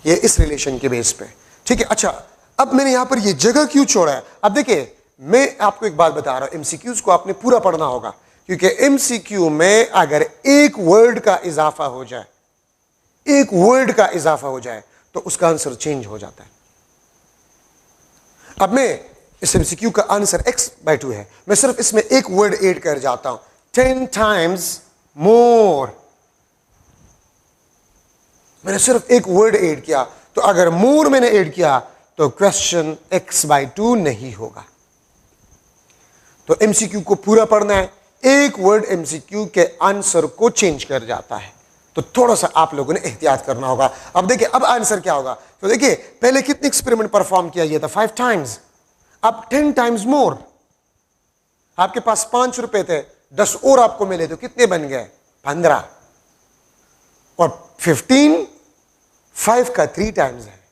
ये इस रिलेशन के बेस पे। ठीक है, अच्छा अब मैंने यहां पर ये जगह क्यों छोड़ा है? अब देखिए, मैं आपको एक बात बता रहा हूं, एमसीक्यूज को आपने पूरा पढ़ना होगा, क्योंकि एमसीक्यू में अगर एक वर्ड का इजाफा हो जाए, एक वर्ड का इजाफा हो जाए, तो उसका आंसर चेंज हो जाता है। अब मैं इस एमसीक्यू का आंसर x/2 है, मैं सिर्फ इसमें एक वर्ड ऐड कर जाता हूं, 10 times more। मैंने सिर्फ एक वर्ड ऐड किया, तो अगर मोर मैंने ऐड किया तो क्वेश्चन x/2 नहीं होगा। तो एमसीक्यू को पूरा पढ़ना है, एक वर्ड एमसीक्यू के आंसर को चेंज कर जाता है, तो थोड़ा सा आप लोगों ने एहतियात करना होगा। अब देखिए, अब आंसर क्या होगा? तो देखिए, पहले कितने एक्सपेरिमेंट परफॉर्म किया गया था? 5 times। अब 10 times मोर। आपके पास 5 रुपए थे, 10 और आपको मिले तो कितने बन गए? 15। और 15 5 का 3 times है।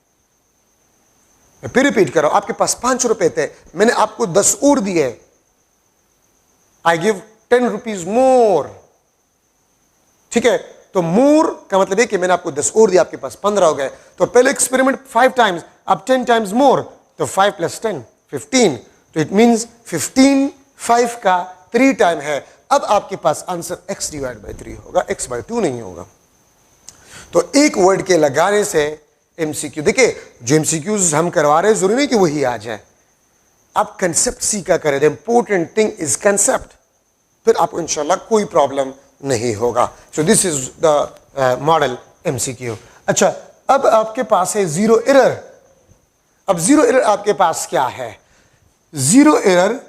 मैं फिर रिपीट कर रहा हूं, आपके पास 5 रुपए थे, मैंने आपको 10 और दिए, आई गिव 10 रुपीज मोर। ठीक है, तो मोर का मतलब है कि मैंने आपको 10 और दिया, आपके पास 15 हो गए। तो पहले एक्सपेरिमेंट 5 times, अब 10 times मोर, तो 5 + 10 15, तो इट मींस 15 5 का 3 टाइम है। अब आपके पास आंसर x/3 होगा, x/2 नहीं होगा। तो एक वर्ड के लगाने से एमसीक्यू, देखिए जो एमसीक्यूज हम करवा रहे हैं जरूरी नहीं कि वही आ जाए, आप कंसेप्ट सीखा करें। The important thing is concept, फिर आपको इंशाल्लाह कोई प्रॉब्लम नहीं होगा। So this is the model MCQ. अच्छा, अब आपके पास है जीरो एरर। अब जीरो एरर आपके पास क्या है? Zero error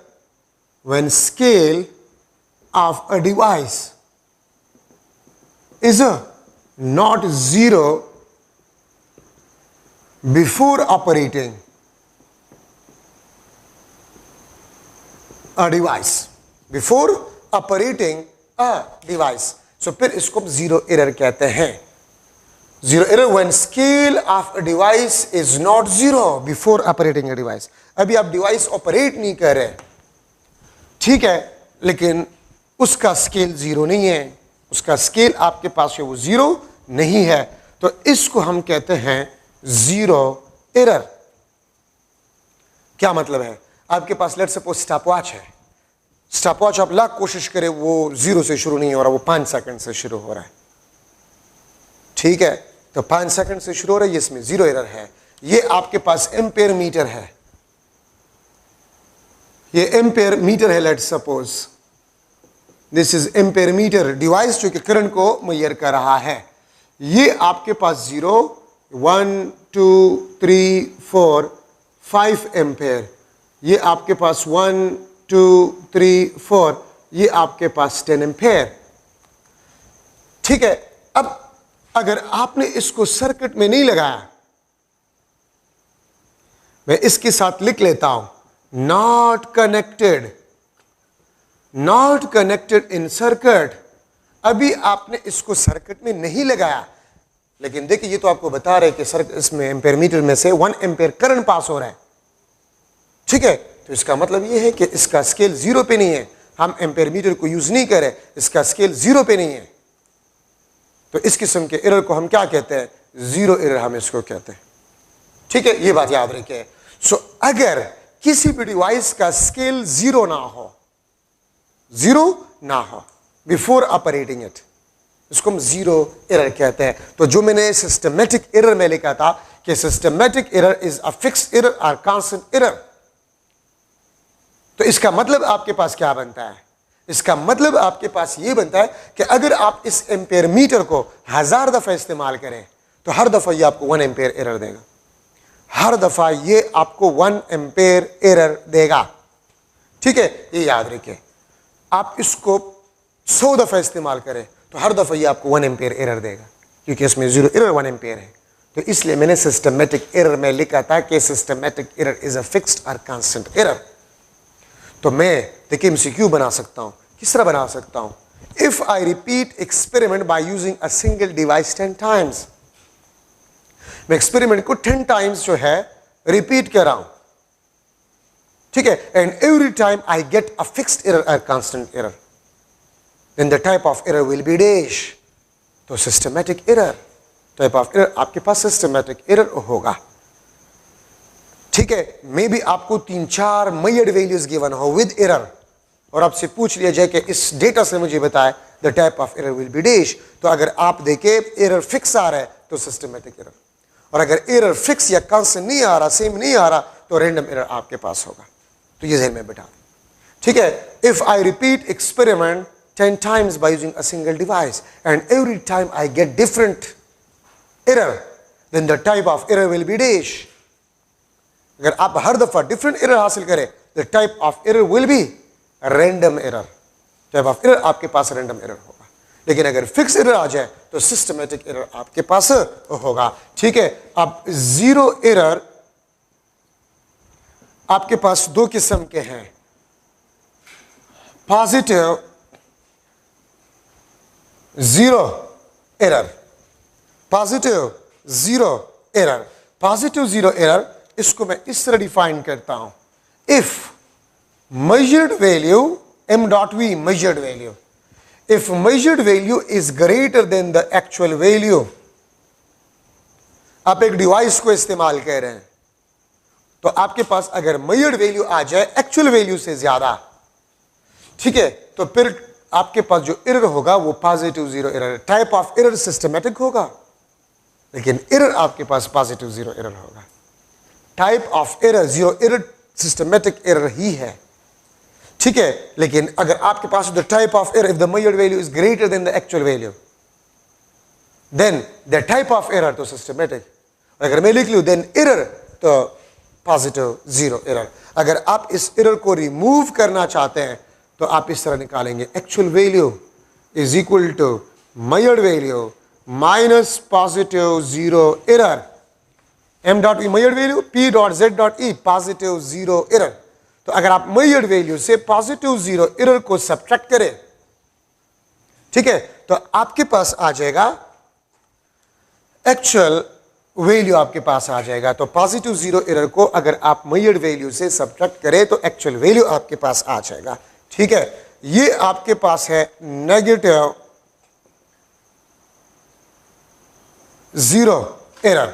when scale of a device is not zero before operating a device, before operating a device. So फिर इसको जीरो एरर कहते हैं। Zero error when scale of a device is not zero before operating a device. अभी आप device operate नहीं कर रहे, ठीक है, लेकिन उसका स्केल जीरो नहीं है, उसका स्केल आपके पास है वो जीरो नहीं है, तो इसको हम कहते हैं जीरो एरर। क्या मतलब है? आपके पास लेट्स सपोज स्टॉपवॉच है, स्टॉपवॉच आप लाख कोशिश करें वो जीरो से शुरू नहीं हो रहा, वो 5 सेकंड से शुरू हो रहा है, ठीक है, तो 5 सेकंड से शुरू हो रहा है, इसमें जीरो एरर है। ये आपके पास एम्पेयर मीटर है, ये एम्पेयर मीटर है, let's suppose this is ampere metre, device जो कि करंट को मेजर कर रहा है। ये आपके पास 0 1 2 3 4 5 एम्पेयर, ये आपके पास 1 2 3 4, ये आपके पास 10 एम्पेयर, ठीक है। अब अगर आपने इसको सर्किट में नहीं लगाया, मैं इसके साथ लिख लेता हूं, not connected, not connected in circuit. अभी आपने इसको सर्किट में नहीं लगाया, लेकिन देखिए ये तो आपको बता रहे कि सर्किट इसमें एम्पेयर मीटर में से 1 एम्पेयर करंट पास हो रहा है, ठीक है, तो इसका मतलब ये है कि इसका स्केल जीरो पे नहीं है, हम एम्पेयर मीटर को यूज नहीं करें, इसका स्केल जीरो पे नहीं है, तो इस किस्म के एरर को हम क्या कहते हैं? जीरो एरर हम इसको कहते हैं, ठीक है, ये बात याद रखिए। सो अगर किसी भी डिवाइस का स्केल जीरो ना हो, जीरो ना हो बिफोर ऑपरेटिंग इट, इसको हम जीरो एरर कहते हैं। तो जो मैंने सिस्टमेटिक एरर में लिखा था कि systematic error is a fixed error और कांस्टेंट एरर, तो इसका मतलब आपके पास क्या बनता है? इसका मतलब आपके पास यह बनता है कि अगर आप इस एम्पेयर मीटर को 1000 दफा इस्तेमाल करें तो हर दफा ये आपको 1 एम्पेयर एरर देगा, हर दफा ये आपको 1 एम्पेयर एरर देगा, ठीक है, ये याद रखिए। आप इसको 100 दफा इस्तेमाल करें तो हर दफा ये आपको 1 एम्पेयर एरर देगा, क्योंकि इसमें जीरो एरर 1 एम्पेयर है। तो इसलिए मैंने सिस्टमेटिक एरर में लिखा था कि systematic error is a fixed और कांस्टेंट एरर। तो मैं देखिए एमसीक्यू बना सकता हूं, किस तरह बना सकता हूं? If I repeat experiment by using a single device 10 times, मैं एक्सपेरिमेंट को 10 टाइम्स जो है रिपीट कर रहा हूं, ठीक है, and every time I get a fixed error और constant error, then the type of error will be dash. तो systematic error, type of error आपके पास सिस्टमेटिक एरर होगा, ठीक है, मे बी आपको 3-4 मेजर्ड वैल्यूज गिवन हो विद एरर और आपसे पूछ लिया जाए कि इस डेटा से मुझे बताए the type of error will be dash, तो अगर आप देखें एरर फिक्स आ रहा है तो सिस्टमेटिक एरर, और अगर एरर फिक्स या कांस्टेंट नहीं आ रहा, सेम नहीं आ रहा, तो रैंडम एरर आपके पास होगा। तो ये ज़हन में बिठा दें, ठीक है। If I repeat experiment 10 times by using a single device and every time I get different error, then the type of error will be dash. अगर आप हर दफा डिफरेंट एरर हासिल करें, the type of error will be random error. type of error आपके पास random error होगा। लेकिन अगर fix error आ जाए तो सिस्टमेटिक एरर आपके पास होगा, ठीक है। अब जीरो एरर आपके पास दो किस्म के हैं, positive zero error, positive zero error. Positive zero error इसको मैं इस तरह डिफाइन करता हूं, if measured value m dot v measured value, if measured value is greater than the actual value, आप एक डिवाइस को इस्तेमाल कर रहे हैं तो आपके पास अगर measured value आ जाए एक्चुअल वैल्यू से ज्यादा, ठीक है, तो फिर आपके पास जो एरर होगा वो positive zero error. Type of error systematic होगा, लेकिन एरर आपके पास पॉजिटिव जीरो एरर होगा। Type of error zero error systematic error ही है, ठीक है। लेकिन अगर आपके पास the type of error, if the measured value is greater then the actual value, then the type of error तो सिस्टमेटिक। अगर मैं लिख लूं देन एरर तो पॉजिटिव जीरो एरर। अगर आप इस एरर को रिमूव करना चाहते हैं तो आप इस तरह निकालेंगे, actual value is equal to measured value minus positive zero error, m dot E measured value, p dot z dot E positive zero error. तो अगर आप मेजर्ड वैल्यू से पॉजिटिव जीरो एरर को सब्ट्रैक्ट करें, ठीक है, तो आपके पास आ जाएगा एक्चुअल वैल्यू, आपके पास आ जाएगा। तो पॉजिटिव जीरो एरर को अगर आप मेजर्ड वैल्यू से सब्ट्रैक्ट करें तो एक्चुअल वैल्यू आपके पास आ जाएगा, ठीक है। ये आपके पास है नेगेटिव जीरो एरर।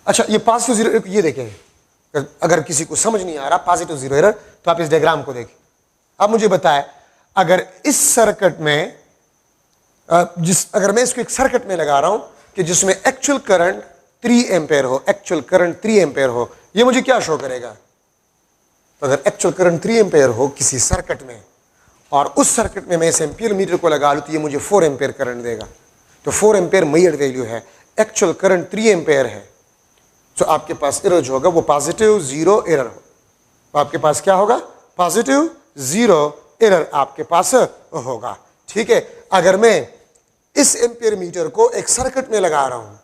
अच्छा, ये पॉजिटिव जीरो एरर, ये देखें, अगर किसी को समझ नहीं आ रहा पॉजिटिव जीरो एरर तो आप इस डायग्राम को देखें। अब मुझे बताएं, अगर इस सर्किट में अगर मैं इसको एक सर्किट में लगा रहा हूं कि जिसमें एक्चुअल करंट 3 एम्पेयर हो, एक्चुअल करंट 3 एम्पेयर हो, ये मुझे क्या शो करेगा? तो अगर एक्चुअल करंट 3 एम्पेयर हो किसी सर्किट में और उस सर्किट में मैं इस एम्पियर मीटर को लगा लूं तो ये मुझे 4 एम्पेयर करंट देगा। तो 4 एम्पेयर मेजर्ड वैल्यू है, एक्चुअल करंट 3 एम्पेयर है, तो आपके पास एरर जो होगा वो पॉजिटिव जीरो एरर हो। तो आपके पास क्या होगा? पॉजिटिव जीरो एरर आपके पास होगा, ठीक है। अगर मैं इस एम्पियर मीटर को एक सर्किट में लगा रहा हूं,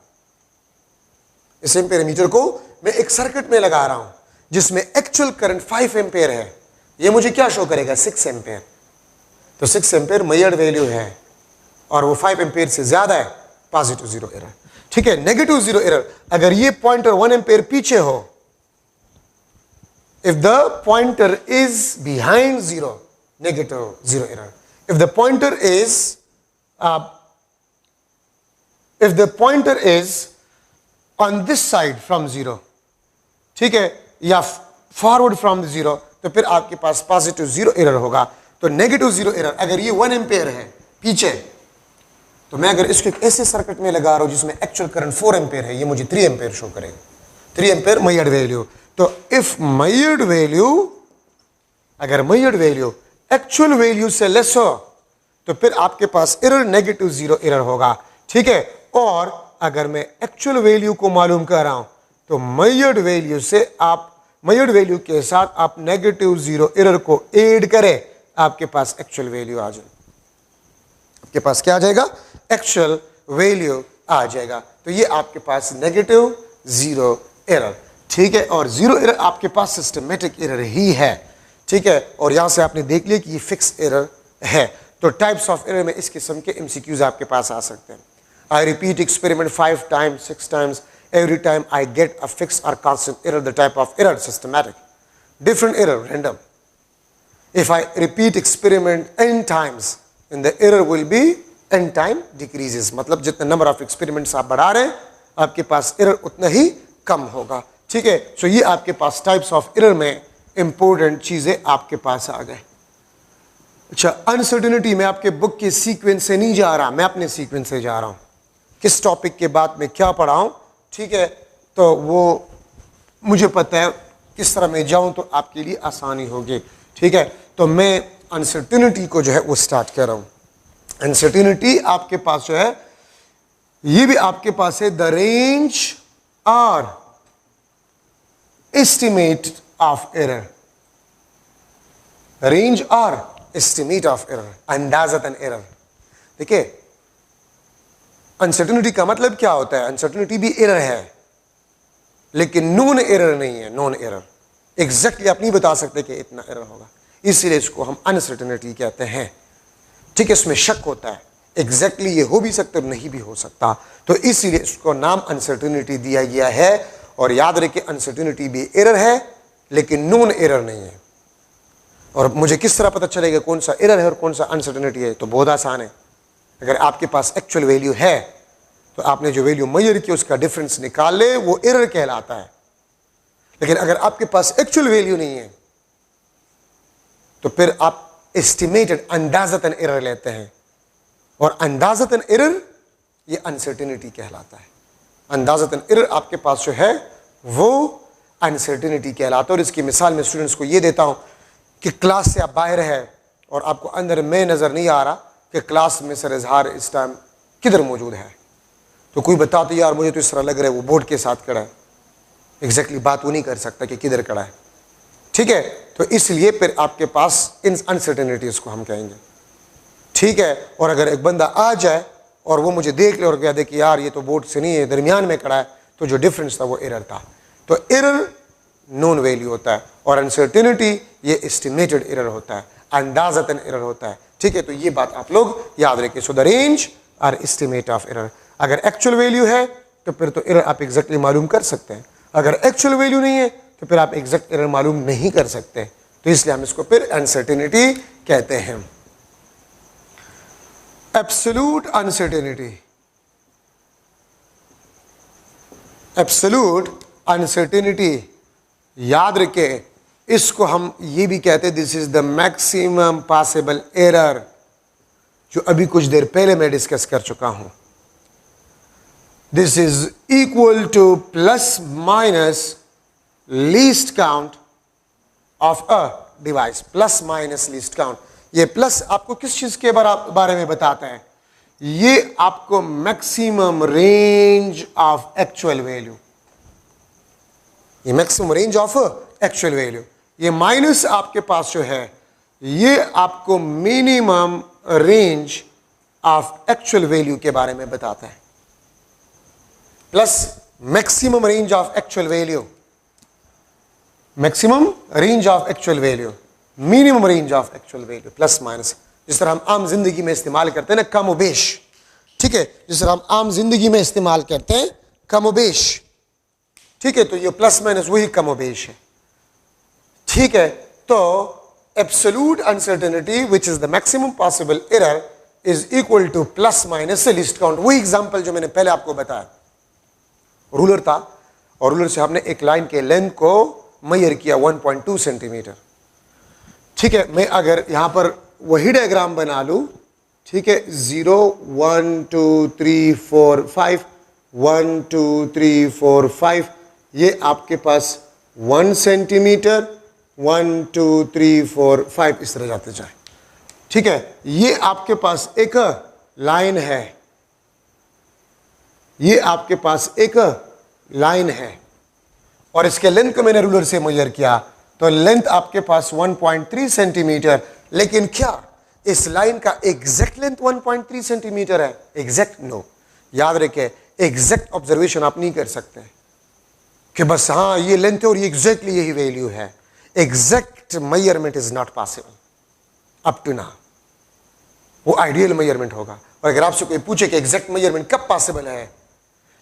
इस एम्पियर मीटर को मैं एक सर्किट में लगा रहा हूं जिसमें एक्चुअल करंट 5 एम्पियर है, ये मुझे क्या शो करेगा? 6 एम्पियर। तो 6 एम्पियर मेजर्ड वैल्यू है और वो 5 एम्पियर से ज्यादा है, पॉजिटिव जीरो एरर, ठीक है। नेगेटिव जीरो एरर, अगर ये पॉइंटर 1 एम्पियर पीछे हो, if the pointer is behind zero, negative zero error. If the pointer is on this side from zero, ठीक है, या फॉरवर्ड फ्रॉम जीरो, तो फिर आपके पास पॉजिटिव जीरो एरर होगा। तो नेगेटिव जीरो एरर, अगर ये 1 एम्पियर है पीछे, तो मैं अगर इसको एक ऐसे सर्किट में लगा रहा हूं जिसमें एक्चुअल करंट 4 एम्पियर है, ये मुझे 3 एम्पियर शो करेगा, 3 एम्पियर मेजर्ड वैल्यू। तो इफ मेजर्ड वैल्यू, अगर मेजर्ड वैल्यू एक्चुअल वैल्यू से लेस हो तो फिर आपके पास एरर नेगेटिव जीरो एरर होगा, ठीक है। और अगर मैं एक्चुअल वैल्यू को मालूम कर रहा हूं तो मेजर्ड वैल्यू से आप, मेजर्ड वैल्यू के साथ आप नेगेटिव जीरो एरर को ऐड करें, आपके पास एक्चुअल वैल्यू आ जाए, आपके पास क्या आ जाएगा? एक्चुअल वैल्यू आ जाएगा। तो ये आपके पास नेगेटिव जीरो एरर, ठीक है। और जीरो एरर आपके पास सिस्टमेटिक एरर ही है, ठीक है। और यहां से आपने देख लिया कि ये फिक्स एरर है। तो टाइप्स ऑफ एरर में इस किस्म के एमसीक्यूज आपके पास आ सकते हैं। I repeat experiment 5 times 6 times, every time I get a fixed or constant error, the type of error systematic. Different error random. If I repeat experiment n times, then the error will be n time decreases. मतलब जितने number of experiments आप बढ़ा रहे हैं आपके पास error उतना ही कम होगा, ठीक है, सो ये आपके पास टाइप्स ऑफ एरर में इंपॉर्टेंट चीजें आपके पास आ गए। अच्छा, अनसर्टेनिटी में आपके बुक के सीक्वेंस से नहीं जा रहा, मैं अपने सीक्वेंस से जा रहा हूं, किस टॉपिक के बाद में क्या पढ़ाऊं, ठीक है, तो वो मुझे पता है, किस तरह मैं जाऊं तो आपके लिए आसानी होगी। ठीक है, तो मैं अनसर्टेनिटी को जो है वो स्टार्ट कर रहा हूं। अनसर्टेनिटी आपके पास जो है, ये भी आपके पास है द रेंज और एस्टिमेट ऑफ एरर, रेंज और एस्टिमेट ऑफ एरर, अंदाजतन एरर। देखिए, अनसर्टेनिटी का मतलब क्या होता है, अनसर्टेनिटी भी एरर है लेकिन नोन एरर नहीं है। नोन एरर एग्जैक्टली आप नहीं बता सकते कि इतना एरर होगा, इसीलिए इसको हम अनसर्टेनिटी कहते हैं। ठीक है, इसमें शक होता है, एग्जैक्टली ये हो भी सकता है नहीं भी हो सकता, तो इसीलिए इसको नाम अनसर्टेनिटी दिया गया है। और याद रखिए, अनसर्टेनिटी भी एरर है लेकिन नोन एरर नहीं है। और मुझे किस तरह पता चलेगा कौन सा एरर है और कौन सा अनसर्टेनिटी है, तो बहुत आसान है। अगर आपके पास एक्चुअल वैल्यू है तो आपने जो वैल्यू मेजर की उसका डिफरेंस निकाल ले, वो एरर कहलाता है। लेकिन अगर आपके पास एक्चुअल वैल्यू नहीं है तो फिर आप एस्टिमेटेड, अंदाजतन एरर लेते हैं, और अंदाजतन एरर ये अनसर्टेनिटी कहलाता है। अंदाजतन एरर आपके पास जो है वो अनसर्टेनिटी कहलाता है। और इसकी मिसाल मैं स्टूडेंट्स को ये देता हूं कि क्लास से आप बाहर है और आपको अंदर में नजर नहीं आ रहा कि क्लास में सर इजहार इस टाइम किधर मौजूद है, तो कोई बताते यार मुझे तो इस तरह लग रहा है वो बोर्ड के साथ खड़ा है, एग्जैक्टली बात वो नहीं कर सकता कि किधर खड़ा है। ठीक है, तो इसलिए फिर आपके पास इन अनसर्टेनिटीज को हम कहेंगे। ठीक है, और अगर एक बंदा आ जाए और वो मुझे देख ले और कह दे कि यार ये तो बोर्ड से नहीं है, दरमियान में खड़ा है, तो जो डिफरेंस था वो एरर था। तो एरर नोन वैल्यू होता है और अनसर्टेनिटी ये एस्टिमेटेड एरर होता है, अंदाजतन एरर होता है। ठीक है, तो ये बात आप लोग याद रखिए। सो द रेंज और एस्टिमेट ऑफ एरर, अगर एक्चुअल वैल्यू है तो फिर तो एरर आप एग्जैक्टली मालूम कर सकते हैं, अगर एक्चुअल वैल्यू नहीं है तो फिर आप एग्जैक्ट एरर मालूम नहीं कर सकते, तो इसलिए हम इसको फिर अनसर्टेनिटी कहते हैं। एब्सोल्यूट अनसर्टेनिटी, एब्सोल्यूट अनसर्टेनिटी याद रखे, इसको हम ये भी कहते हैं this is the maximum possible error, जो अभी कुछ देर पहले मैं डिस्कस कर चुका हूं। This is equal two plus minus least count of a device, plus minus least count. ये प्लस आपको किस चीज के बारे में बताता है, ये आपको maximum range of actual value, ये maximum range of actual value, ये माइनस आपके पास जो है ये आपको minimum range of actual value के बारे में बताता है। Plus maximum range of actual value, maximum range of actual value, minimum range of actual value, plus minus. जिस तरह हम आम जिंदगी में इस्तेमाल करते हैं ना, कम उबेश। ठीक है, जिस तरह हम आम जिंदगी में इस्तेमाल करते हैं कम उबेश। ठीक है, तो ये प्लस माइनस वही कम उबेश है। ठीक है, तो absolute uncertainty which is the maximum possible error is equal two plus minus least count. वही एग्जांपल जो मैंने पहले आपको बताया, रूलर था और रूलर से हमने एक लाइन के लेंथ को मेजर किया 1.2 सेंटीमीटर। ठीक है, मैं अगर यहां पर वही डायग्राम बना लूं, ठीक है, 0 1 2 3 4 5 1 2 3 4 5, ये आपके पास 1 सेंटीमीटर 1 2 3 4 5 इस तरह जाते जाए। ठीक है, ये आपके पास एक लाइन है, ये आपके पास एक लाइन है और इसके लेंथ को मैंने रूलर से मेजर किया तो लेंथ आपके पास 1.3 सेंटीमीटर। लेकिन क्या इस लाइन का एग्जैक्ट लेंथ 1.3 सेंटीमीटर है? Exact no. याद रखें, एग्जैक्ट ऑब्जर्वेशन आप नहीं कर सकते कि बस हाँ ये लेंथ है और ये एग्जैक्टली यही वैल्यू है। Exact measurement is not possible up to now, वो आइडियल मेजरमेंट होगा। और अगर आपसे कोई पूछे कि एग्जैक्ट मेजरमेंट कब पॉसिबल है,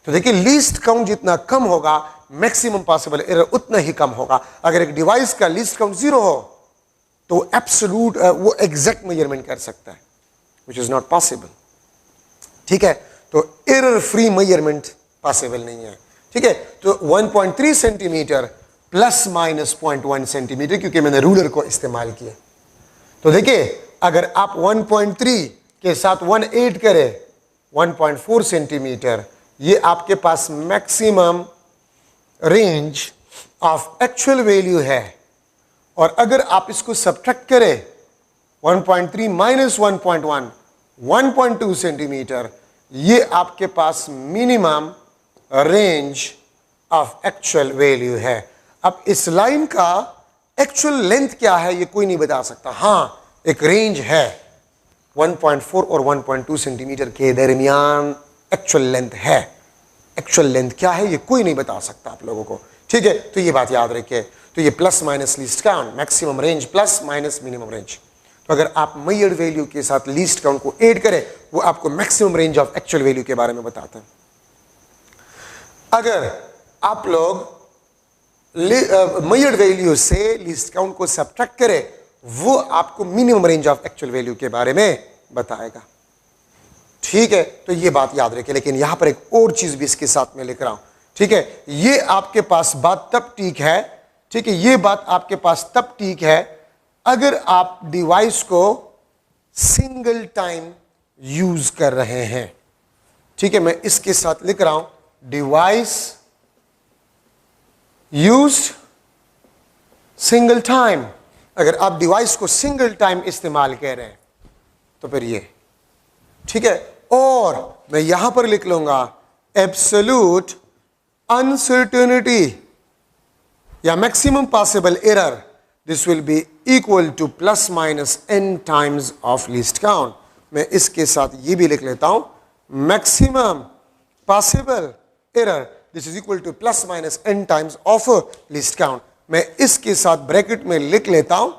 तो देखिए लीस्ट काउंट जितना कम होगा मैक्सिमम पॉसिबल एरर उतना ही कम होगा। अगर एक डिवाइस का लीस्ट काउंट 0 हो तो एब्सोल्यूट वो एग्जैक्ट मेजरमेंट कर सकता है, विच इज नॉट पॉसिबल। ठीक है, तो एरर फ्री मेजरमेंट पॉसिबल नहीं है। ठीक है, तो 1.3 सेंटीमीटर प्लस माइनस 0.1 सेंटीमीटर, क्योंकि मैंने रूलर को इस्तेमाल किया। तो देखिए, अगर आप 1.3 के साथ 1 ऐड करें 1.4 सेंटीमीटर, ये आपके पास maximum range of actual value है। और अगर आप इसको सब्ट्रैक्ट करें 1.3 माइनस 1.1 1.2 सेंटीमीटर, ये आपके पास minimum range of actual value है। अब इस लाइन का एक्चुअल लेंथ क्या है ये कोई नहीं बता सकता। हाँ, एक रेंज है 1.4 और 1.2 सेंटीमीटर के दरमियान एक्चुअल लेंथ है। एक्चुअल लेंथ क्या है ये कोई नहीं बता सकता आप लोगों को, ठीक है। तो ये बात याद रखिए। तो ये plus minus least count, maximum range plus minus minimum range. तो अगर आप मेजर्ड वैल्यू के साथ लीस्ट काउंट को ऐड करें, वो आपको maximum range of actual value के बारे में बताता है। अगर आप लोग मेजर्ड वैल्यू से लीस्ट काउंट को सब्ट्रैक्ट करें, वो आपको minimum range of actual value के बारे में बताएगा, ठीक है। तो ये बात याद रखिए। लेकिन यहां पर एक और चीज भी इसके साथ में लिख रहा हूं, ठीक है। ये आपके पास बात तब ठीक है, ठीक है, ये बात आपके पास तब ठीक है अगर आप डिवाइस को सिंगल टाइम यूज कर रहे हैं, ठीक है। मैं इसके साथ लिख रहा हूं, डिवाइस यूज्ड सिंगल टाइम। अगर आप डिवाइस को सिंगल टाइम इस्तेमाल कर रहे हैं तो फिर ये, ठीक है। और मैं यहां पर लिख लूंगा एब्सोल्यूट अनसर्टेनिटी या maximum possible error, this will be equal two plus minus n times of least count. मैं इसके साथ ये भी लिख लेता हूं, maximum possible error this is equal two plus minus n times of least count. मैं इसके साथ ब्रैकेट में लिख लेता हूं,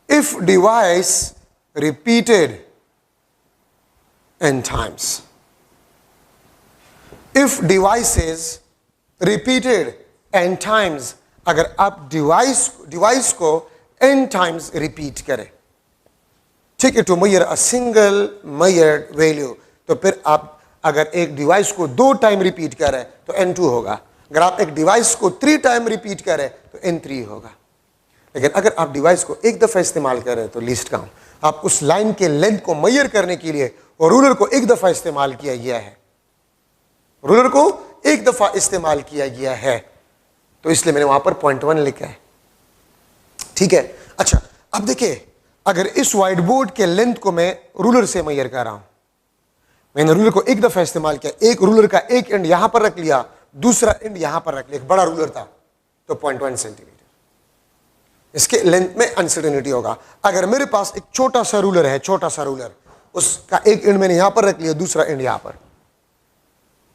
if device repeated n times, if device is repeated n times, अगर आप डिवाइस को n times रिपीट करें, ठीक है, to measure a single measured value, तो फिर आप अगर एक डिवाइस को 2 टाइम रिपीट करें तो n2 होगा। अगर आप एक डिवाइस को 3 टाइम रिपीट करें तो n3 होगा। लेकिन अगर आप डिवाइस को एक दफा इस्तेमाल करें तो लीस्ट काउंट, आप उस लाइन के लेंथ को मेजर करने के लिए और रूलर को एक दफा इस्तेमाल किया गया है, रूलर को एक दफा इस्तेमाल किया गया है, तो इसलिए मैंने वहां पर 0.1 लिखा है, ठीक है। अच्छा, अब देखिए, अगर इस व्हाइट बोर्ड के लेंथ को मैं रूलर से मेजर कर रहा हूं, मैंने रूलर को एक दफा इस्तेमाल किया, एक रूलर का एक एंड यहां पर रख लिया, दूसरा एंड यहां पर रख लिया, एक बड़ा रूलर था तो 0.1 सेंटीमीटर, इसके लेंथ में अनसर्टेनिटी होगा। अगर मेरे पास एक छोटा सा रूलर है, छोटा सा रूलर, उसका एक एंड मैंने यहां पर रख लिया, दूसरा एंड यहां पर,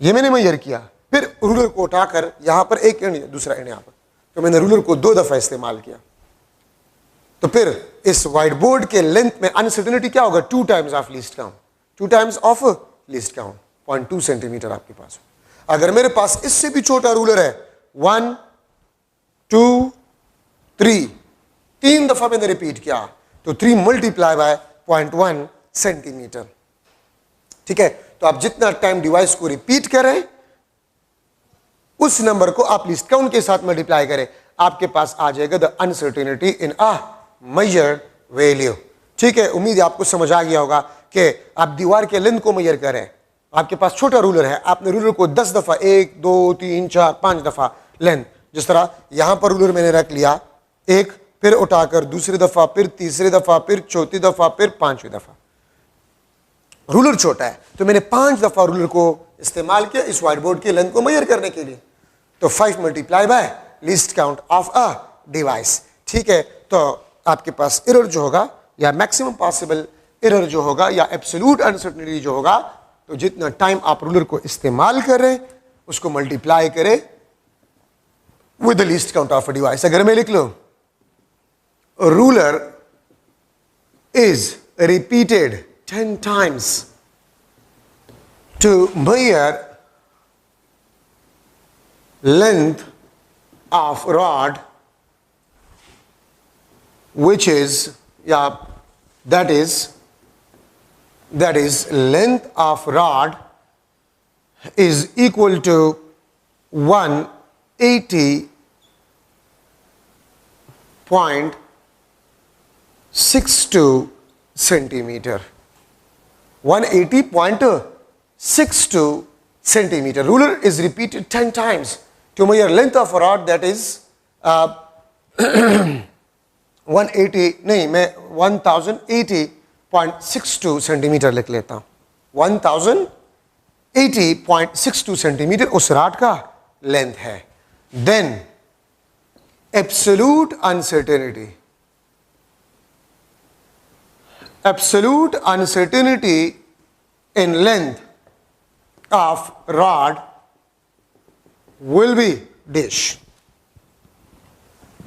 ये मैंने मेजर किया, फिर रूलर को उठाकर यहां पर एक एंड दूसरा एंड यहां पर, तो मैंने रूलर को 2 दफा इस्तेमाल किया, तो फिर इस व्हाइट बोर्ड के लेंथ में अनसर्टेनिटी क्या होगा? 2 times of least count, 2 times of least count, 0.2 centimetre आपके पास। अगर मेरे पास इससे भी छोटा रूलर है, 1 2 3, 3 दफा मैंने रिपीट किया, तो 3 मल्टीप्लाई बाय 0.1 सेंटीमीटर, ठीक है। तो आप जितना टाइम डिवाइस को रिपीट करें, उस नंबर को आप लीस्ट काउंट के साथ मल्टीप्लाई करें, आपके पास आ जाएगा the uncertainty in a measured value, ठीक है। उम्मीद है आपको समझ आ गया होगा कि आप दीवार के लेंथ को मेजर करें, आपके पास छोटा रूलर है, आपने रूलर को 10 दफा, 1 2 3 4 5 दफा लेंथ, जिस तरह यहां पर रूलर मैंने रख लिया, एक, फिर उठाकर दूसरी दफा, फिर तीसरी दफा, फिर चौथी दफा, फिर 5वीं दफा। रूलर छोटा है तो मैंने 5 दफा रूलर को इस्तेमाल किया इस व्हाइट बोर्ड की लेंथ को मेजर करने के लिए, तो 5 multiply bye least count of a device, ठीक है। तो आपके पास एरर जो होगा या मैक्सिमम पॉसिबल एरर जो होगा या एब्सोल्यूट अनसर्टेनिटी जो होगा, तो जितना टाइम आप रूलर को इस्तेमाल करें उसको मल्टीप्लाई करें with the least count of a device. अगर मैं लिख लूं ruler is repeated 10 times to measure length of rod, which is that is length of rod is equal to 180.62 centimeter. 180.62 centimeter. Ruler is repeated 10 times to measure length of a rod, that is 180 नहीं, मैं 1080.62 centimetre लिख लेता हूं. 1080.62 centimetre उस rod का length है. Then absolute uncertainty in length of rod will be dash.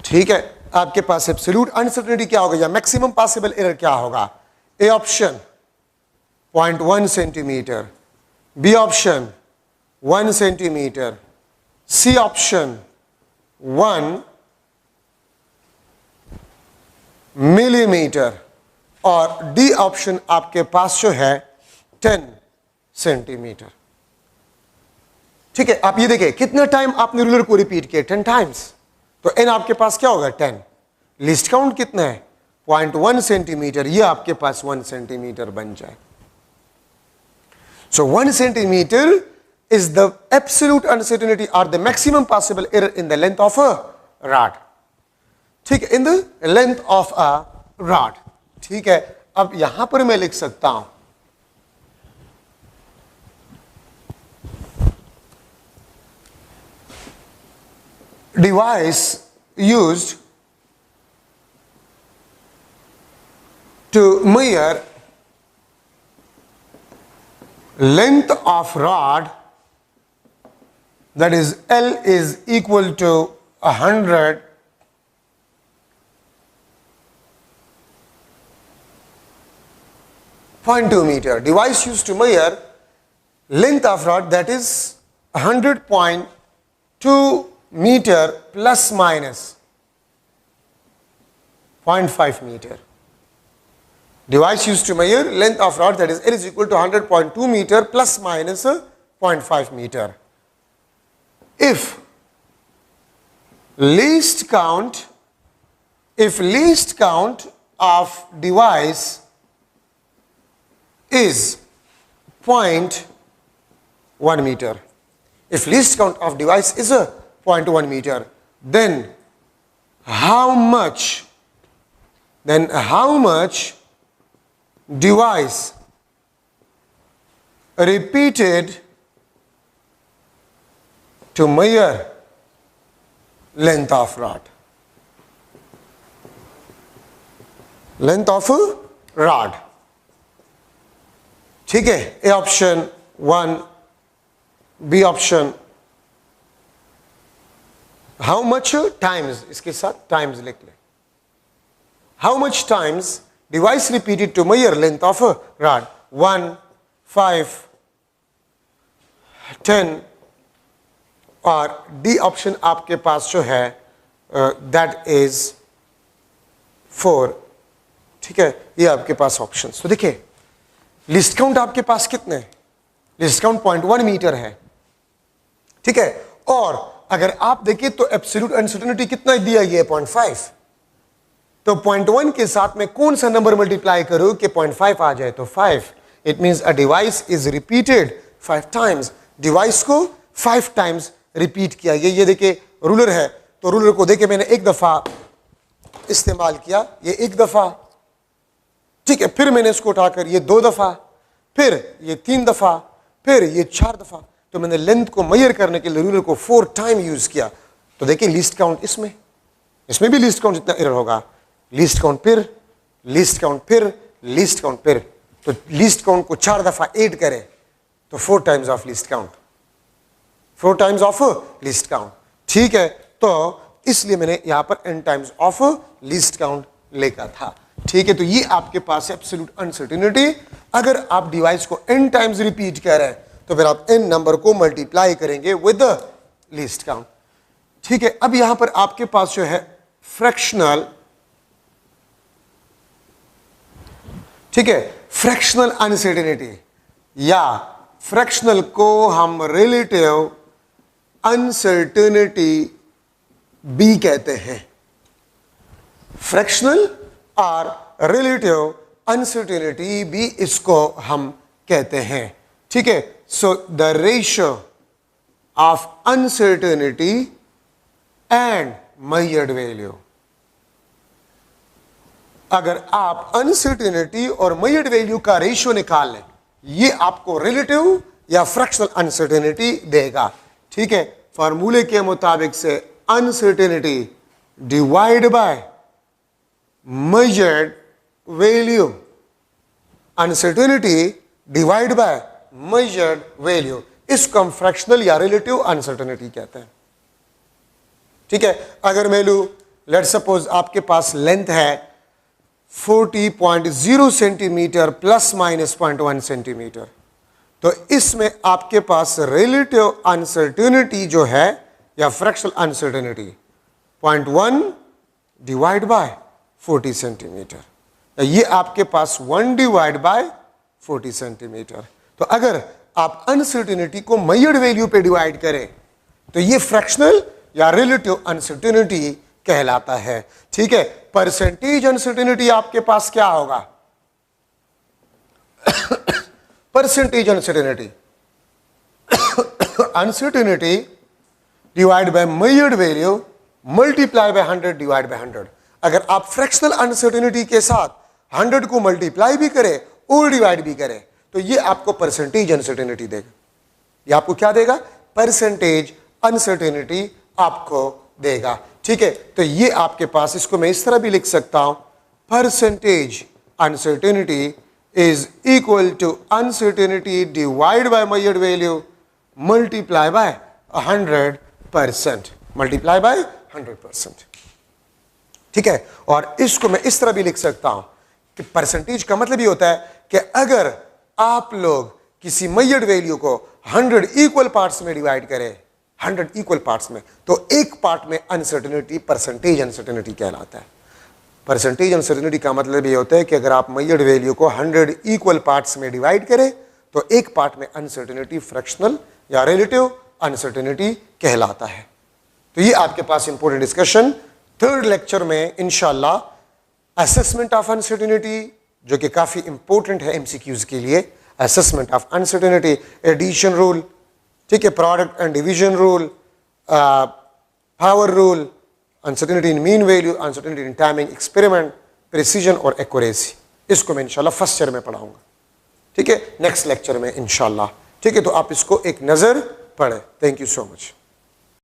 ठीक है, आपके पास एब्सोल्यूट अनसर्टेनिटी क्या होगा या मैक्सिमम पॉसिबल एरर क्या होगा? A option 0.1 centimetre, B option 1 centimetre, C option 1 millimetre और डी ऑप्शन आपके पास जो है 10 सेंटीमीटर. ठीक है, आप ये देखिए कितना टाइम आपने रूलर को रिपीट किया, 10 टाइम्स. तो एन आपके पास क्या होगा? 10. लिस्ट काउंट कितना है? 0.1 सेंटीमीटर. ये आपके पास 1 सेंटीमीटर बन जाए. So 1 centimetre is the absolute uncertainty और the maximum possible error in the length of a rod. ठीक है, in the length of a rod. ठीक है, अब यहां पर मैं लिख सकता हूं device used to measure length of rod, that is L is equal to 100.2 meter. Device used to measure length of rod, that is 100.2 meter plus minus 0.5 meter. Device used to measure length of rod, that is L is equal to 100.2 meter plus minus 0.5 meter. If least count of device is 0.1 meter. If least count of device is a 0.1 meter, then how much device repeated to measure length of rod? Length of a rod. ठीक है, A option 1, B option how much times, इसके साथ times लिख ले. How much times device repeated to measure length of rod? 1, 5, 10 और D option आपके पास जो है दैट इज 4. ठीक है, ये आपके पास ऑप्शन. तो देखिए लिस्ट काउंट आपके पास कितने? लिस्ट काउंट 0.1 मीटर है. ठीक है, और अगर आप देखिए तो एब्सोल्यूट अनसर्टेनिटी कितना दिया गया है? 0.5. तो 0.1 के साथ में कौन सा नंबर मल्टीप्लाई करूं कि 0.5 आ जाए? तो 5. It means a device is repeated 5 times. Device को 5 टाइम्स रिपीट किया गया. ये देखिए रूलर है, तो रूलर को देखिए मैंने एक दफा इस्तेमाल किया, ये एक दफा. ठीक है, फिर मैंने इसको उठाकर ये 2 दफा, फिर ये 3 दफा, फिर ये 4 दफा. तो मैंने लेंथ को मेजर करने के लिए रूलर को 4 टाइम यूज किया. तो देखिए लिस्ट काउंट इसमें भी लिस्ट काउंट जितना एरर होगा. लिस्ट काउंट फिर, लिस्ट काउंट फिर, लिस्ट काउंट फिर. तो लिस्ट काउंट को 4 दफा ऐड करें तो 4 times of list count, 4 times of list count. ठीक है, तो इसलिए मैंने यहां पर n times of list count लिखा था. ठीक है, तो ये आपके पास एब्सोल्यूट अनसर्टेनिटी. अगर आप डिवाइस को n टाइम्स रिपीट करें तो फिर आप n नंबर को मल्टीप्लाई करेंगे विद द लिस्ट काउंट. ठीक है, अब यहां पर आपके पास जो है फ्रैक्शनल, ठीक है, फ्रैक्शनल अनसर्टेनिटी या फ्रैक्शनल को हम रिलेटिव अनसर्टेनिटी बी कहते हैं। फ्रैक्शनल और रिलेटिव अनसर्टेनिटी बी इसको हम कहते हैं। ठीक है, so the ratio of uncertainty and measured value, अगर आप अनसर्टेनिटी और मेजर्ड वैल्यू का रेशियो निकाल लें, ये आपको रिलेटिव या फ्रैक्शनल अनसर्टेनिटी देगा। ठीक है, फॉर्मूले के मुताबिक से uncertainty divide by measured value, uncertainty divide by measured value, इसको हम फ्रैक्शनल या रिलेटिव अनसर्टेनिटी कहते हैं। ठीक है, अगर मैं लूं, लेट सपोज आपके पास लेंथ है 40.0 सेंटीमीटर प्लस माइनस 0.1 सेंटीमीटर, तो इसमें आपके पास रिलेटिव अनसर्टेनिटी जो है या fractional uncertainty 0.1 divide by 40 centimetre, ये आपके पास 1 डिवाइड बाय 40 सेंटीमीटर। तो अगर आप अनसर्टेनिटी को मेजर्ड वैल्यू पे डिवाइड करें तो ये फ्रैक्शनल या रिलेटिव अनसर्टेनिटी कहलाता है। ठीक है, परसेंटेज अनसर्टेनिटी आपके पास क्या होगा? Percentage uncertainty, uncertainty divide by measured value multiply by 100 divide by 100। अगर आप फ्रैक्शनल अनसर्टेनिटी के साथ 100 को मल्टीप्लाई भी करें और डिवाइड भी करें तो ये आपको परसेंटेज अनसर्टेनिटी देगा। ये आपको क्या देगा? परसेंटेज अनसर्टेनिटी आपको देगा। ठीक है, तो ये आपके पास, इसको मैं इस तरह भी लिख सकता हूं, percentage uncertainty is equal to uncertainty divide by measured value multiply by 100%, multiply by 100%। ठीक है, और इसको मैं इस तरह भी लिख सकता हूं कि परसेंटेज का मतलब ये होता है कि अगर आप लोग किसी मेजर्ड वैल्यू को 100 इक्वल पार्ट्स में डिवाइड करें, 100 इक्वल पार्ट्स में, तो एक पार्ट में अनसर्टेनिटी परसेंटेज अनसर्टेनिटी कहलाता है। परसेंटेज अनसर्टेनिटी का मतलब ये होता है कि अगर आप मेजर्ड वैल्यू को 100 इक्वल पार्ट्स में डिवाइड करें तो एक पार्ट में अनसर्टेनिटी फ्रैक्शनल या रिलेटिव अनसर्टेनिटी कहलाता है। तो ये आपके पास इंपॉर्टेंट डिस्कशन। थर्ड लेक्चर में इंशाल्लाह असेसमेंट ऑफ अनसर्टेनिटी, जो कि काफी इंपॉर्टेंट है एमसीक्यूज के लिए, assessment of uncertainty, addition rule, ठीक है, product and division rule, power rule, uncertainty in mean value, uncertainty in timing experiment, precision और एक्यूरेसी, इसको मैं इंशाल्लाह फर्स्ट ईयर में पढ़ाऊंगा। ठीक है, नेक्स्ट लेक्चर में इंशाल्लाह। ठीक है, तो आप इसको एक नजर पढ़ें। Thank you so much.